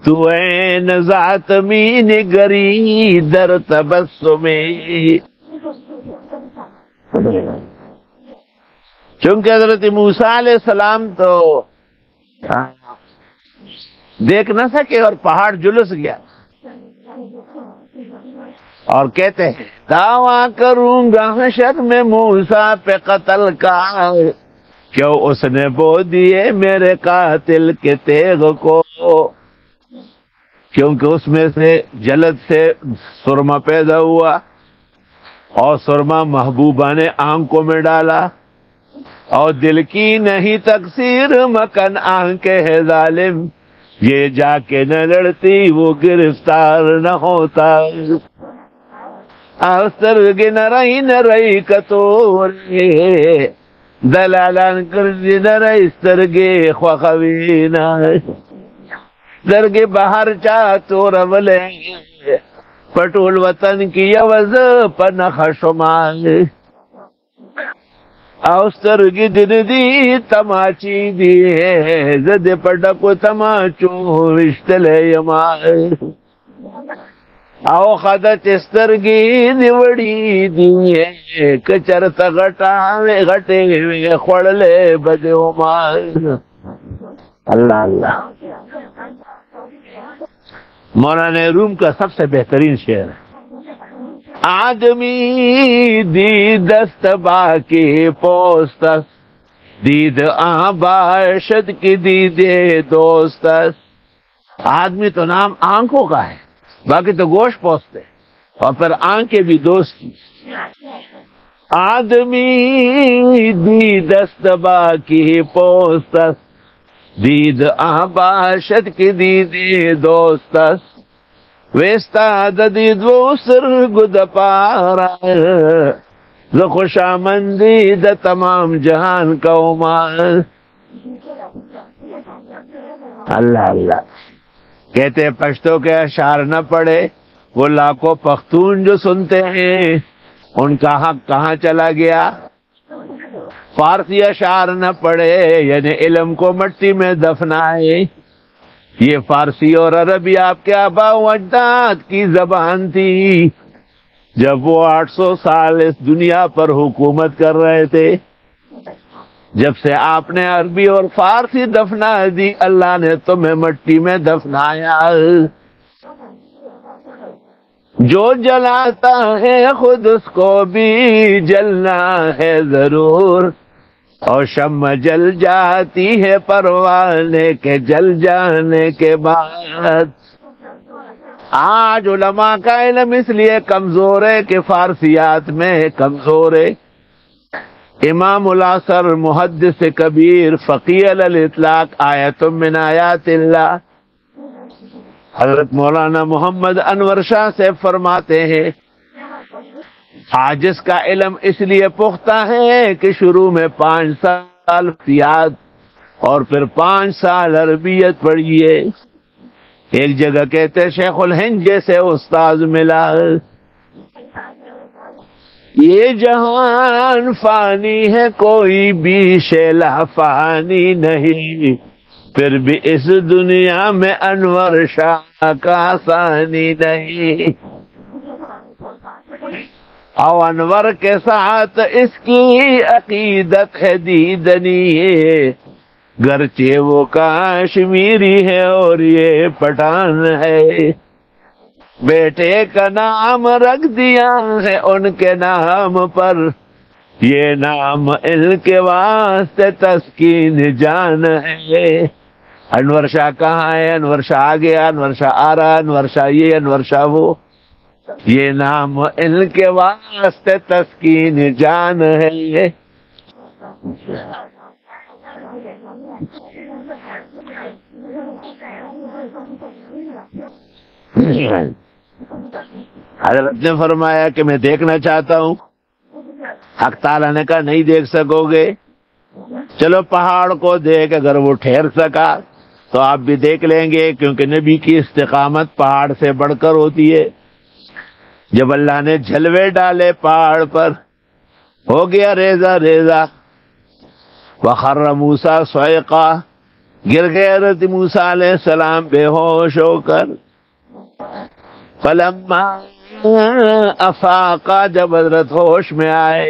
تو این ذات می نگری در تبسمی۔ چونکہ حضرت موسیٰ علیہ السلام تو دیکھ نہ سکے اور پہاڑ جلس گیا، اور کہتے ہیں دعویٰ کروں گا حشر میں موسیٰ پہ قتل کا، کیوں اس نے بو دیے میرے قاتل کے تیغ کو، کیونکہ اس میں سے جلد سے سرما پیدا ہوا، اور سرما محبوبہ نے آنکھوں میں ڈالا، اور دل کی نہیں تقصیر مکن آنکھ ہے ظالم، یہ جا کے نہ لڑتی وہ گرفتار نہ ہوتا۔ استرگ نہ رہی کتوری، دلالان کردی نہ رہی استرگی خوخوینا، درگی باہر چاہ تو رولے، پٹول وطن کی عوض پنخ شمال، استرگی دن دی تماچی دی ہے، زد پٹکو تماچو اشتلے یمال، او خدت استرگی دیوڑی دیئے، کچرت غٹاوے غٹے ہوئے خوڑلے بدے مال۔ اللہ اللہ، مولانا روم کا سب سے بہترین شعر ہے۔ آدمی دید دست باکی پوستس، دید آباشد کی دیدے دوستس۔ آدمی تو نام آنکھوں کا ہے، باقی تو گوشت پوستے، اور پھر آنکھیں بھی دوستی۔ آدمی دید دست باکی پوستس، دید آباشد کی دیدے دوستس، ویستاد دید و سرگ دا پارا، ز خوشامندی دا تمام جہان کا عمال۔ اللہ اللہ، کہتے پشتو کے اشعار نہ پڑے، وہ لاکھوں پختون جو سنتے ہیں ان کا حق کہاں چلا گیا؟ فارسی اشعار نہ پڑے یعنی علم کو مٹی میں دفنائے۔ یہ فارسی اور عربی آپ کے آبا و اجداد کی زبان تھی، جب وہ 800 سال اس دنیا پر حکومت کر رہے تھے۔ جب سے آپ نے عربی اور فارسی دفنا دی، اللہ نے تمہیں مٹی میں دفنایا۔ جو جلاتا ہے خود اس کو بھی جلنا ہے ضرور، اور شمع جل جاتی ہے پروانے کے جل جانے کے بعد۔ آج علماء کا علم اس لیے کمزور ہے کہ فارسیات میں کمزور ہے۔ امام العصر محدث کبیر فقیہ الاطلاق آیت من آیات اللہ حضرت مولانا محمد انور شاہ سے فرماتے ہیں، آج اس کا علم اس لیے پختہ ہے کہ شروع میں 5 سال فیاد اور پھر 5 سال عربیت پڑھیے۔ ایک جگہ کہتے شیخ الہند جیسے استاذ ملا۔ یہ جہان فانی ہے کوئی بھی شیلا فانی نہیں، پھر بھی اس دنیا میں انور شاہ کا ثانی نہیں۔ او انور کے ساتھ اس کی عقیدت ہے دیدنی ہے، گرچہ وہ کاشمیری ہے اور یہ پٹھان ہے۔ بیٹے کا نام رکھ دیا ہے ان کے نام پر، یہ نام ان کے واسطے تسکین جان ہے۔ انور شاہ کہاں ہے؟ انور شاہ آ گیا، انور شاہ آ رہا، انور شاہ یہ، انور شاہ وہ، یہ نام ان کے واسطے تسکین جان ہے۔ حضرت نے فرمایا کہ میں دیکھنا چاہتا ہوں۔ حق تعالیٰ نے کہا نہیں دیکھ سکو گے، چلو پہاڑ کو دیکھ، اگر وہ ٹھہر سکا تو آپ بھی دیکھ لیں گے، کیونکہ نبی کی استقامت پہاڑ سے بڑھ کر ہوتی ہے۔ جب اللہ نے جھلوے ڈالے پہاڑ پر، ہو گیا ریزہ ریزہ، وخر موسیٰ صعقا، گر گئے حضرت موسیٰ علیہ السلام بے ہوش ہو کر۔ فلما افاقا، جب حضرت ہوش میں آئے،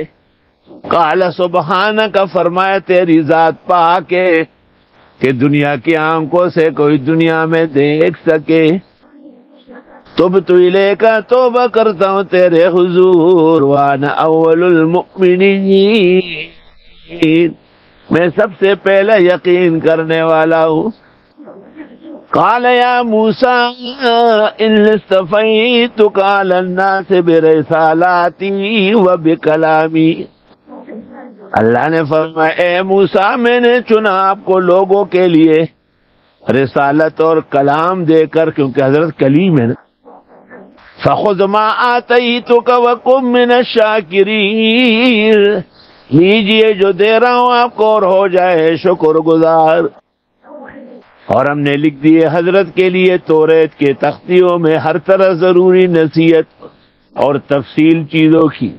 قال سبحانک، فرمایا تیری ذات پاک ہے کہ دنیا کی آنکھوں سے کوئی دنیا میں دیکھ سکے۔ تبت الیک، توبہ کرتا ہوں تیرے حضور، وانا اول المؤمنین، میں سب سے پہلے یقین کرنے والا ہوں۔ قال یا موسیٰ انی اصطفیتک علی الناس برسالاتی و بکلامی، اللہ نے فرمایا اے موسیٰ میں نے چنا آپ کو لوگوں کے لیے رسالت اور کلام دے کر، کیونکہ حضرت کلیم ہے نا۔ فخذ ما آتیتک وکن من الشاکرین، لیجئے جو دے رہا ہوں آپ کو اور ہو جائے شکر گزار۔ اور ہم نے لکھ دیے حضرت کے لیے توریت کے تختیوں میں ہر طرح ضروری نصیحت اور تفصیل چیزوں کی،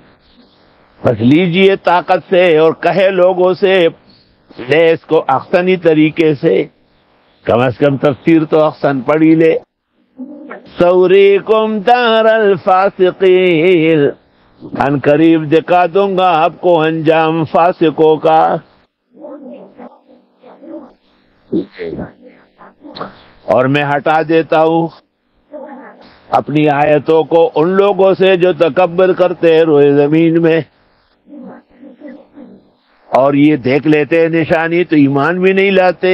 بس لیجئے طاقت سے اور کہے لوگوں سے لے اس کو احسنی طریقے سے، کم از کم تفسیر تو احسن پڑھی لے۔ سوریکم دار الفاسقین، ان قریب دکھا دوں گا آپ کو انجام فاسقوں کا۔ اور میں ہٹا دیتا ہوں اپنی آیتوں کو ان لوگوں سے جو تکبر کرتے ہیں روئے زمین میں، اور یہ دیکھ لیتے ہیں نشانی تو ایمان بھی نہیں لاتے،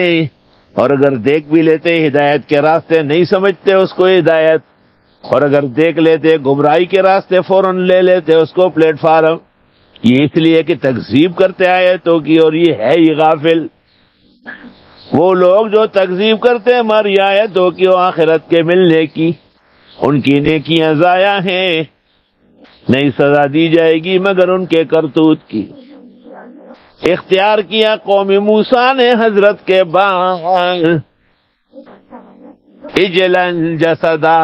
اور اگر دیکھ بھی لیتے ہدایت کے راستے نہیں سمجھتے اس کو ہدایت، اور اگر دیکھ لیتے گمراہی کے راستے فوراً لے لیتے اس کو پلیٹ فارم۔ یہ اس لیے کہ تکذیب کرتے آیتوں کی، اور یہ ہے ہی غافل۔ وہ لوگ جو تکذیب کرتے ہیں ہماری آیتوں کی و آخرت کے ملنے کی، ان کی نیکیاں ضائع ہیں، نہیں سزا دی جائے گی مگر ان کے کرتوت کی۔ اختیار کیا قوم موسیٰ نے حضرت کے بعد عجلاً جسدا،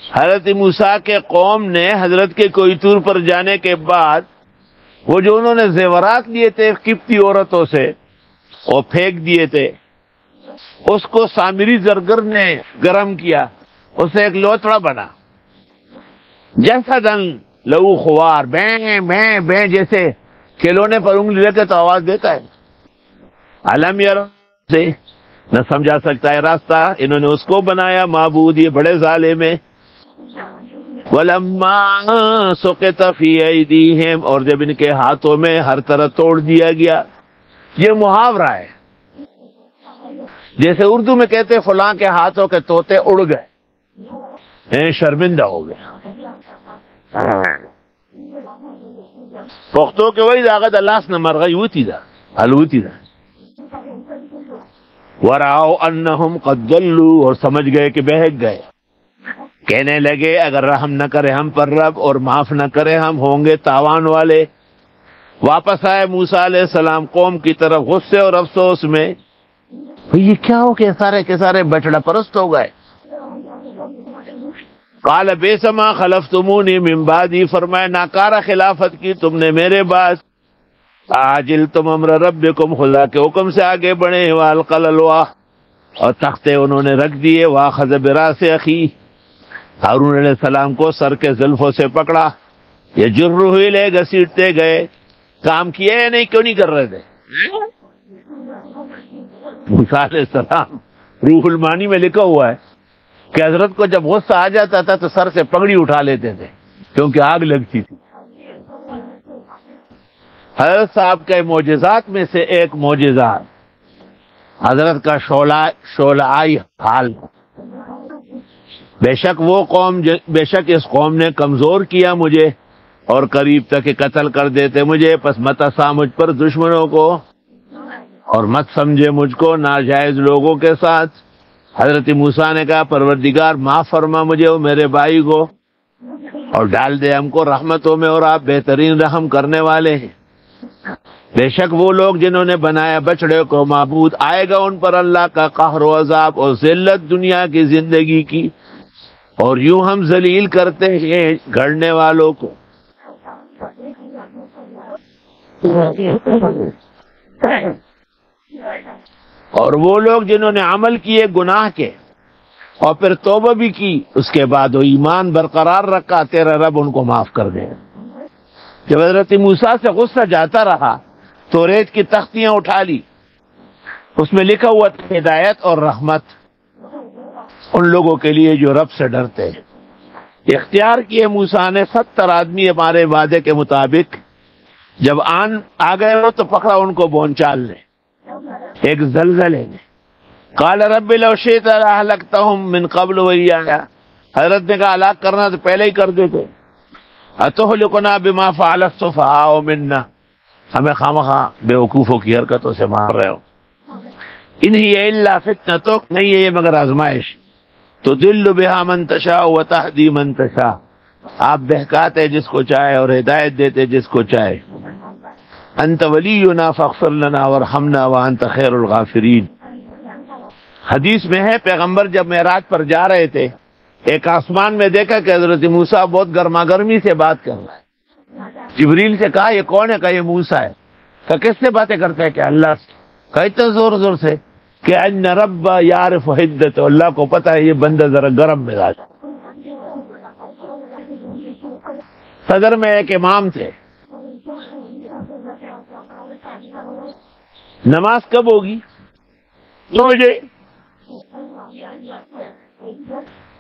حضرت موسیٰ کے قوم نے حضرت کے کوئی طور پر جانے کے بعد وہ جو انہوں نے زیورات لیے تھے قبطی عورتوں سے وہ پھینک دیے تھے، اس کو سامری زرگر نے گرم کیا، اس سے ایک لوتڑا بنا، جیسا دن لہو خوار، بیں بیں بیں، جیسے کھلونے پر انگلی لے کے تو آواز دیتا ہے۔ علم یار سے نہ سمجھا سکتا ہے راستہ، انہوں نے اس کو بنایا معبود، یہ بڑے ظالم ہیں۔ وَلَمَّا سُقِطَ فِي أَيْدِيهِمْ، اور جب ان کے ہاتھوں میں ہر طرح توڑ دیا گیا۔ یہ محاورہ ہے، جیسے اردو میں کہتے فلاں کے ہاتھوں کے طوطے اڑ گئے، شرمندہ ہو گئے۔ پختو کے وہی داغت اللہ سے مرغی ہوتی دا حلوتی دا وَرَعَوْا أَنَّهُمْ قَدْ ضَلُّوا، اور سمجھ گئے کہ بہک گئے، کہنے لگے اگر رحم نہ کرے ہم پر رب اور معاف نہ کرے ہم ہوں گے تاوان والے۔ واپس آئے موسیٰ علیہ السلام قوم کی طرف غصے اور افسوس میں، یہ کیا ہو کہ سارے کے سارے بچڑا پرست ہو گئے۔ قال بئس ما خلفتمونی من بعدی، فرمائے ناکارہ خلافت کی تم نے میرے بعد۔ عاجلتم امر ربکم، خدا کے حکم سے آگے بڑھے، والقى الالواح، اور تختے انہوں نے رکھ دیے، واخذ براس اخی، ہارون علیہ السلام کو سر کے زلفوں سے پکڑا، یجرہ الیہ، گھسیٹتے گئے۔ کام کیا یا نہیں، کیوں نہیں کر رہے تھے؟ موسیٰ علیہ السلام، روح المانی میں لکھا ہوا ہے کہ حضرت کو جب غصہ آ جاتا تھا تو سر سے پگڑی اٹھا لیتے تھے کیونکہ آگ لگتی تھی۔ حضرت صاحب کے معجزات میں سے ایک معجزہ حضرت کا شعلہائی حال۔ بے شک وہ قوم، بے شک اس قوم نے کمزور کیا مجھے اور قریب تک قتل کر دیتے مجھے، پس مت اسا مجھ پر دشمنوں کو اور مت سمجھے مجھ کو ناجائز لوگوں کے ساتھ۔ حضرت موسیٰ نے کہا پروردگار معاف فرما مجھے اور میرے بھائی کو اور ڈال دے ہم کو رحمتوں میں، اور آپ بہترین رحم کرنے والے ہیں۔ بے شک وہ لوگ جنہوں نے بنایا بچڑے کو معبود، آئے گا ان پر اللہ کا قہر و عذاب اور ذلت دنیا کی زندگی کی، اور یوں ہم ذلیل کرتے ہیں گھڑنے والوں کو۔ اور وہ لوگ جنہوں نے عمل کیے گناہ کے اور پھر توبہ بھی کی، اس کے بعد وہ ایمان برقرار رکھا، تیرا رب ان کو معاف کر دے۔ جب حضرت موسیٰ سے غصہ جاتا رہا تو ریت کی تختیاں اٹھا لی، اس میں لکھا ہوا تھا ہدایت اور رحمت ان لوگوں کے لیے جو رب سے ڈرتے ہیں۔ اختیار کیے موسیٰ نے 70 آدمی ہمارے وعدے کے مطابق، جب آ گئے ہو تو پکڑا ان کو بونچال نے، ایک زلزلے نے۔ قال رب لو شئت لأهلكتهم من قبل وإياي، حضرت نے کہا ہلاک کرنا تو پہلے ہی کر دیتے۔ أتهلكنا بما فعل السفهاء منا، ہمیں خامخواہ بیوقوفوں کی حرکتوں سے مار رہے ہو۔ ان ہی الا فتنتک، نہیں ہے یہ مگر آزمائش، تضل بها من تشاء وتهدی من تشاء، آپ بہکاتے جس کو چاہے اور ہدایت دیتے جس کو چاہے۔ انت ولینا فاغفر لنا وارحمنا وانت خیر الغافرین۔ حدیث میں ہے پیغمبر جب معراج پر جا رہے تھے، ایک آسمان میں دیکھا کہ حضرت موسیٰ بہت گرما گرمی سے بات کر رہا ہے۔ جبریل سے کہا یہ کون ہے؟ کہا یہ موسیٰ ہے۔ کہا کس سے باتیں کرتا ہے؟ کہ اللہ سے۔ کہا اتنا زور زور سے کہ ان رب یعرف حدت، اللہ کو پتہ ہے یہ بندہ ذرا گرم مزاج۔ صدر میں ایک امام تھے، نماز کب ہوگی؟ 2 بجے۔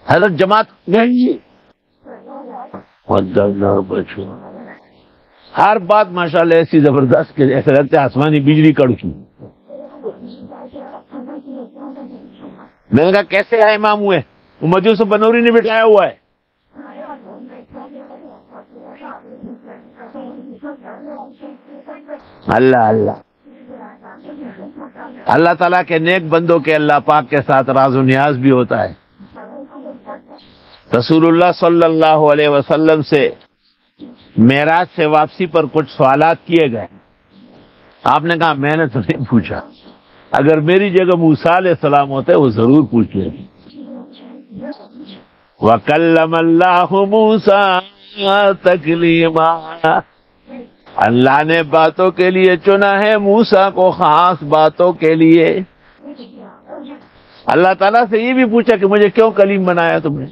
حضرت جماعت گئی، ہر بات ماشاءاللہ ایسی زبردست کہ ایسا لگتا ہے آسمانی بجلی کڑکی۔ میں نے کہا کیسے آئے امام ہوئے؟ وہ مجوس بنوری نے بٹھایا ہوا ہے۔ اللہ اللہ اللہ تعالیٰ کے نیک بندوں کے اللہ پاک کے ساتھ راز و نیاز بھی ہوتا ہے۔ رسول اللہ صلی اللہ علیہ وسلم سے معراج سے واپسی پر کچھ سوالات کیے گئے۔ آپ نے کہا میں نے تو نہیں پوچھا، اگر میری جگہ موسیٰ علیہ السلام ہوتے وہ ضرور پوچھتے۔ وَكَلَّمَ اللَّهُ مُوسَىٰ تَكْلِيمًا، اللہ نے باتوں کے لیے چنا ہے موسیٰ کو، خاص باتوں کے لیے۔ اللہ تعالیٰ سے یہ بھی پوچھا کہ مجھے کیوں کلیم بنایا تم نے؟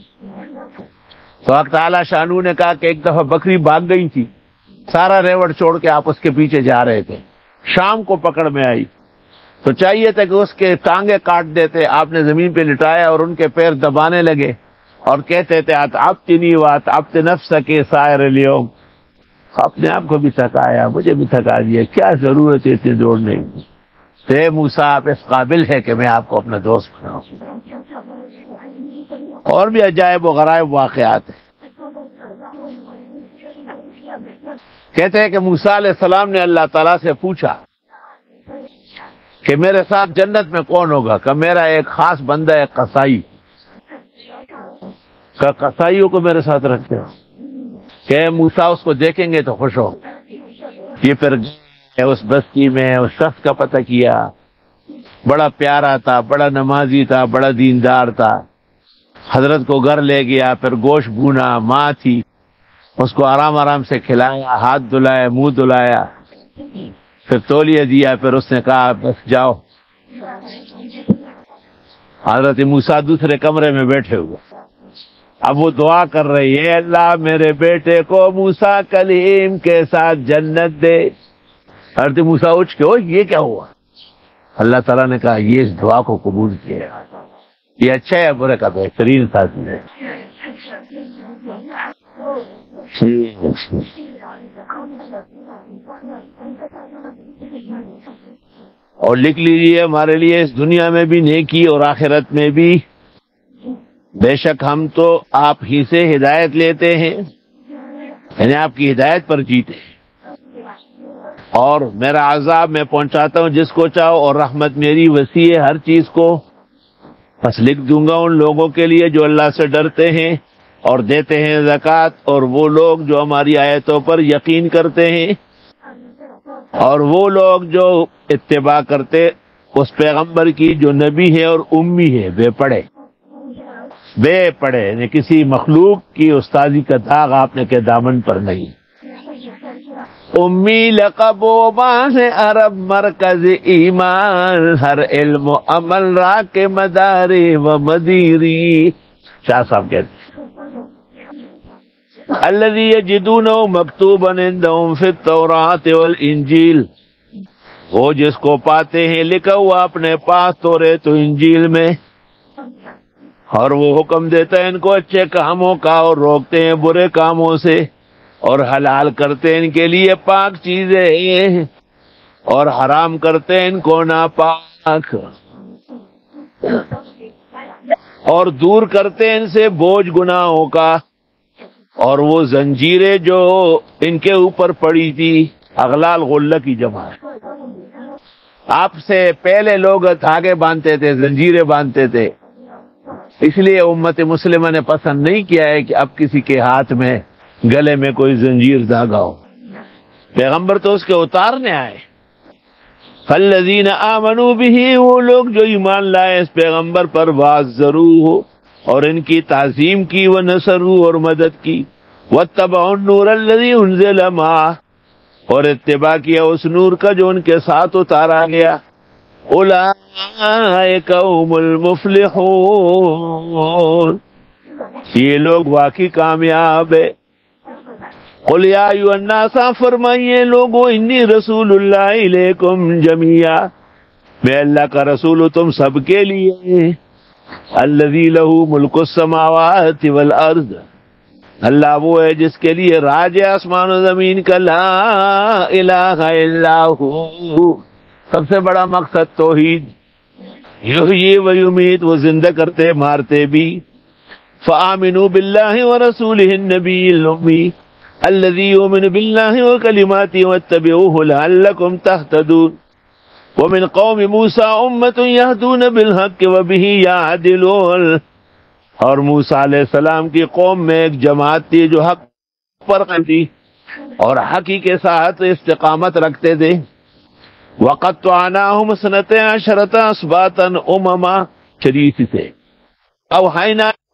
تو حق تعالیٰ شانو نے کہا کہ ایک دفعہ بکری بھاگ گئی تھی، سارا ریوڑ چھوڑ کے آپ اس کے پیچھے جا رہے تھے، شام کو پکڑ میں آئی تو چاہیے تھا کہ اس کے ٹانگیں کاٹ دیتے، آپ نے زمین پہ لٹایا اور ان کے پیر دبانے لگے اور کہتے تھے اتعبتنی واتعبت نفسک سائر اليوم، اپنے آپ کو بھی تھکایا، مجھے بھی تھکا دیا، کیا ضرورت ہے اتنے دوڑنے کی؟ تو موسیٰ آپ اس قابل ہے کہ میں آپ کو اپنا دوست بناؤں۔ اور بھی عجائب و غرائب واقعات ہیں۔ کہتے ہیں کہ موسیٰ علیہ السلام نے اللہ تعالیٰ سے پوچھا کہ میرے ساتھ جنت میں کون ہوگا؟ کہ میرا ایک خاص بندہ ہے قصائی، کہ قصائیوں کو میرے ساتھ رکھتے ہو کہ موسیٰ اس کو دیکھیں گے تو خوش ہو۔ یہ پھر اس بستی میں اس شخص کا پتہ کیا، بڑا پیارا تھا، بڑا نمازی تھا، بڑا دیندار تھا۔ حضرت کو گھر لے گیا، پھر گوشت بھونا، ماں تھی، اس کو آرام آرام سے کھلایا، ہاتھ دھلایا، منہ دھلایا، پھر تولیہ دیا، پھر اس نے کہا بس جاؤ۔ حضرت موسیٰ دوسرے کمرے میں بیٹھے ہوئے، اب وہ دعا کر رہی ہے اللہ میرے بیٹے کو موسیٰ کلیم کے ساتھ جنت دے۔ حضرت موسیٰ اٹھ کے یہ کیا ہوا؟ اللہ تعالیٰ نے کہا یہ اس دعا کو قبول کیا، یہ اچھا ہے برے کا بہترین ساتھی ہے۔ اور لکھ لیجیے ہمارے لیے اس دنیا میں بھی نیکی اور آخرت میں بھی، بے شک ہم تو آپ ہی سے ہدایت لیتے ہیں، یعنی آپ کی ہدایت پر جیتے ہیں، اور میرا عذاب میں پہنچاتا ہوں جس کو چاہو، اور رحمت میری وسیع ہے ہر چیز کو بس لکھ دوں گا ان لوگوں کے لیے جو اللہ سے ڈرتے ہیں اور دیتے ہیں زکوٰۃ، اور وہ لوگ جو ہماری آیتوں پر یقین کرتے ہیں، اور وہ لوگ جو اتباع کرتے اس پیغمبر کی جو نبی ہے اور امی ہے، بے پڑھے، یعنی کسی مخلوق کی استاذی کا داغ آپ نے کے دامن پر نہیں۔ امی لقب و باز عرب مرکز ایمان، ہر علم و عمل را کے مداری و مدیری۔ شاہ صاحب کہتے ہیں الذی یجدونہ مکتوبا عندہم فی التوراۃ والانجیل، وہ جس کو پاتے ہیں لکھا ہوا اپنے پاس توریت و انجیل میں، اور وہ حکم دیتا ہے ان کو اچھے کاموں کا اور روکتے ہیں برے کاموں سے، اور حلال کرتے ہیں ان کے لیے پاک چیزیں اور حرام کرتے ہیں ان کو ناپاک، اور دور کرتے ہیں ان سے بوجھ گناہوں کا، اور وہ زنجیریں جو ان کے اوپر پڑی تھی، اغلال غلہ کی جمع ہے۔ آپ سے پہلے لوگ دھاگے باندھتے تھے، زنجیریں باندھتے تھے، اس لیے امت مسلمہ نے پسند نہیں کیا ہے کہ اب کسی کے ہاتھ میں گلے میں کوئی زنجیر دھاگا ہو۔ پیغمبر تو اس کے اتارنے آئے۔ فالذین آمنوا بہ، وہ لوگ جو ایمان لائے اس پیغمبر پر، وعزروہ، اور ان کی تعظیم کی، ونصروہ، اور مدد کی، واتبعوا النور الذی انزل معہ، اور اتباع کیا اس نور کا جو ان کے ساتھ اتارا گیا، اولئک هم المفلحون، یہ لوگ واقعی کامیاب ہے۔ قل یا ایھا الناس، فرمائیے لوگو، انی رسول اللہ الیکم جمیعا، میں اللہ کا رسول ہوں تم سب کے لیے، الذی لہ ملک السماوات والارض، اللہ وہ ہے جس کے لیے راج ہے آسمان و زمین کا، لا الہ الا ہو، سب سے بڑا مقصد توحید، یحیی و یمیت، وہ زندہ کرتے مارتے بھی۔ فآمنوا باللہ ورسولہ النبی الامی الذی یؤمن باللہ وکلماتہ واتبعوہ لعلکم تہتدون، ومن قوم موسیٰ امۃ یہدون بالحق وبہ یعدلون، اور موسیٰ علیہ السلام کی قوم میں ایک جماعت تھی جو حق پر قائم تھی اور حقی کے ساتھ استقامت رکھتے تھے۔ وَقَطَّعْنَاهُمْ اثْنَتَيْ عَشْرَةَ أَسْبَاطًا أُمَمًا، شریف سے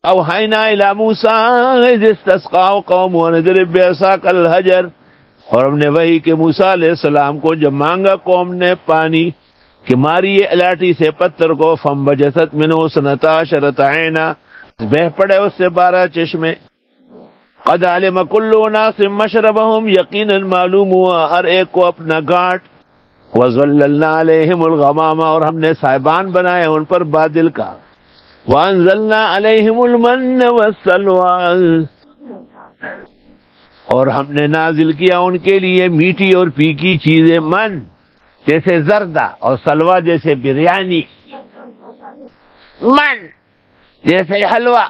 اوحینا الی موسیٰ اذ استسقاه قومه ان اضرب بعصاک الحجر، اور ہم نے وہی کہ موسیٰ علیہ السلام کو جب مانگا قوم نے پانی کہ ماریے لاٹھی سے پتھر کو، فانبجست منہ اثنتا عشرۃ عینا، بہہ پڑے اس سے 12 چشمے، قد علم کل اناس مشربہم، یقیناً معلوم ہوا ہر ایک کو اپنا گھاٹ، وَظَلَّلْنَا عَلَيْهِمُ الْغَمَامَ، اور ہم نے صاحبان بنائے ان پر بادل کا، وَأَنزَلْنَا عَلَيْهِمُ الْمَنَّ وَالسَّلْوَىٰ، اور ہم نے نازل کیا ان کے لیے میٹھی اور پھیکی چیزیں، من جیسے زردہ، اور سلوا جیسے بریانی، من جیسے حلوہ،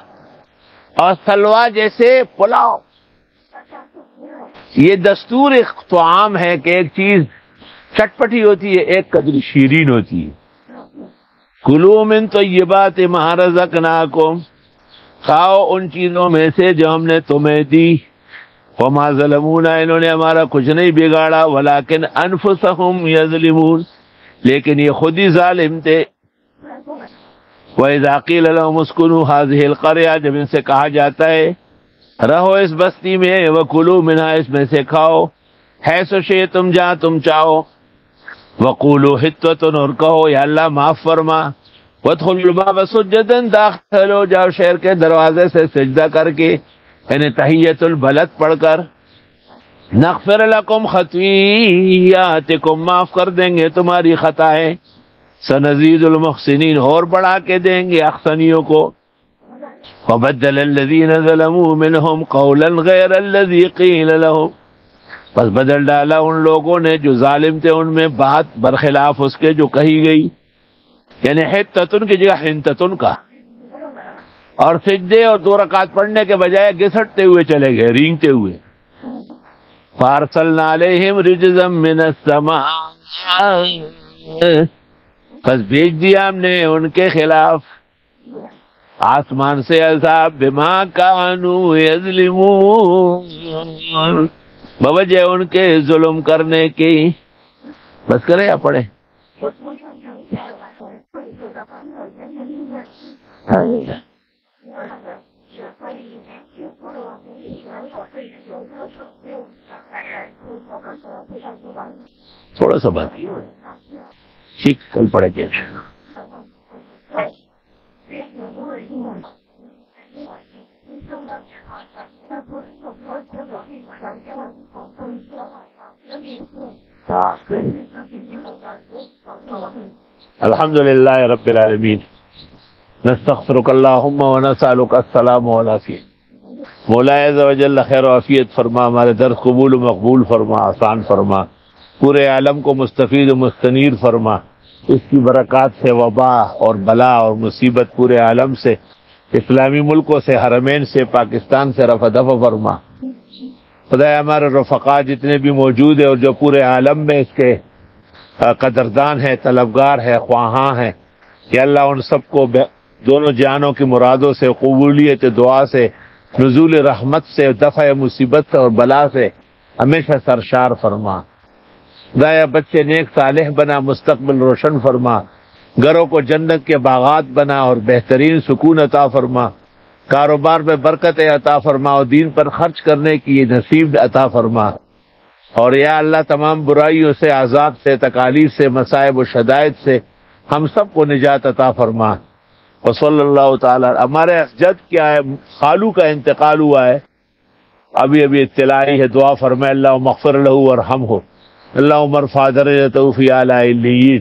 اور سلوا جیسے پلاؤ۔ یہ دستور طعام ہے کہ ایک چیز چٹپٹی ہوتی ہے، ایک قدر شیرین ہوتی ہے۔ کلوا من طیبات ما رزقناکم، کھاؤ ان چیزوں میں سے جو ہم نے تمہیں دی، وما ظلمونا، انہوں نے ہمارا کچھ نہیں بگاڑا، ولکن انفسہم یظلمون، لیکن یہ خود ہی ظالم تھے۔ وَإِذَا قِيلَ لَهُمُ اسْكُنُوا هَٰذِهِ الْقَرْيَةَ، جب ان سے کہا جاتا ہے رہو اس بستی میں، وَكُلُوا مِنْهَا، اس میں سے کھاؤ، حَيْثُ شِئْتُمْ، جہاں تم چاہو، وَقُولُوا حِطَّةٌ، اور کہو یا اللہ معاف فرما، وَادْخُلُوا الْبَابَ سُجَّدًا، داخل ہو جاؤ شہر کے دروازے سے سجدہ کر کے، یعنی تحیۃ البلد پڑھ کر، نغفر لکم خطیئاتکم، معاف کر دیں گے تمہاری خطائیں، سنزید المحسنین، اور بڑھا کے دیں گے احسنیوں کو۔ وبدل الذین ظلموا منہم قولا غیر الذی قیل لہم، پس بدل ڈالا ان لوگوں نے جو ظالم تھے ان میں بات برخلاف اس کے جو کہی گئی، یعنی حتتن کی جگہ حنتتن کا، اور سجدے اور 2 رکعت پڑھنے کے بجائے گھسٹتے ہوئے چلے گئے، رینگتے ہوئے۔ فارسلنا علیہم رجزا من السماء، بس بھیج دیا ہم نے ان کے خلاف آسمان سے عذاب بما کانوا یظلمون، بوجہ ان کے ظلم کرنے کی. بس کرے یا پڑھے؟ تھوڑا سا بات ٹھیک، کل پڑھے گے. الحمدللہ رب العالمین، نستغفرک اللہم ونسألک السلام والعافیہ. مولا عز و جل خیر و عافیت فرما، ہمارے درس قبول و مقبول فرما، آسان فرما، پورے عالم کو مستفید و مستنیر فرما. اس کی برکات سے وبا اور بلا اور مصیبت پورے عالم سے، اسلامی ملکوں سے، حرمین سے، پاکستان سے رفع دفع فرما. خدایا ہمارے رفقا جتنے بھی موجود ہیں اور جو پورے عالم میں اس کے قدردان ہیں، طلبگار ہیں، خواہاں ہیں، یا اللہ ان سب کو دونوں جہانوں کی مرادوں سے، قبولیت دعا سے، نزول رحمت سے، دفع مصیبت اور بلا سے ہمیشہ سرشار فرما. خدایا بچے نیک صالح بنا، مستقبل روشن فرما، گھروں کو جنت کے باغات بنا اور بہترین سکون عطا فرما. کاروبار میں برکت عطا فرما اور دین پر خرچ کرنے کی نصیب عطا فرما. اور یا اللہ تمام برائیوں سے، عذاب سے، تکالیف سے، مصائب و شدائد سے ہم سب کو نجات عطا فرما. وصلی اللہ تعالی. ہمارے جد کیا ہے، خالو کا انتقال ہوا ہے، ابھی اطلاع ہے، دعا فرمائے اللہم اغفر لہ وارحمہ، اللہم ارفع درجتہ فی اعلی علیین،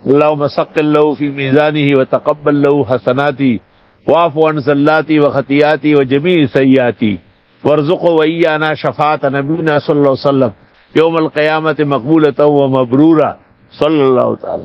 اللہم ثقل لہ فی میزانہ وتقبل لہ حسناتی واعف عن زلاتی وخطیاتی وجمیع سیئاتی وارزقہ وإیانا شفاعت نبینا صلی اللہ علیہ وسلم یوم القیامت مقبولۃ و مبرورہ. صلی اللہ تعالی.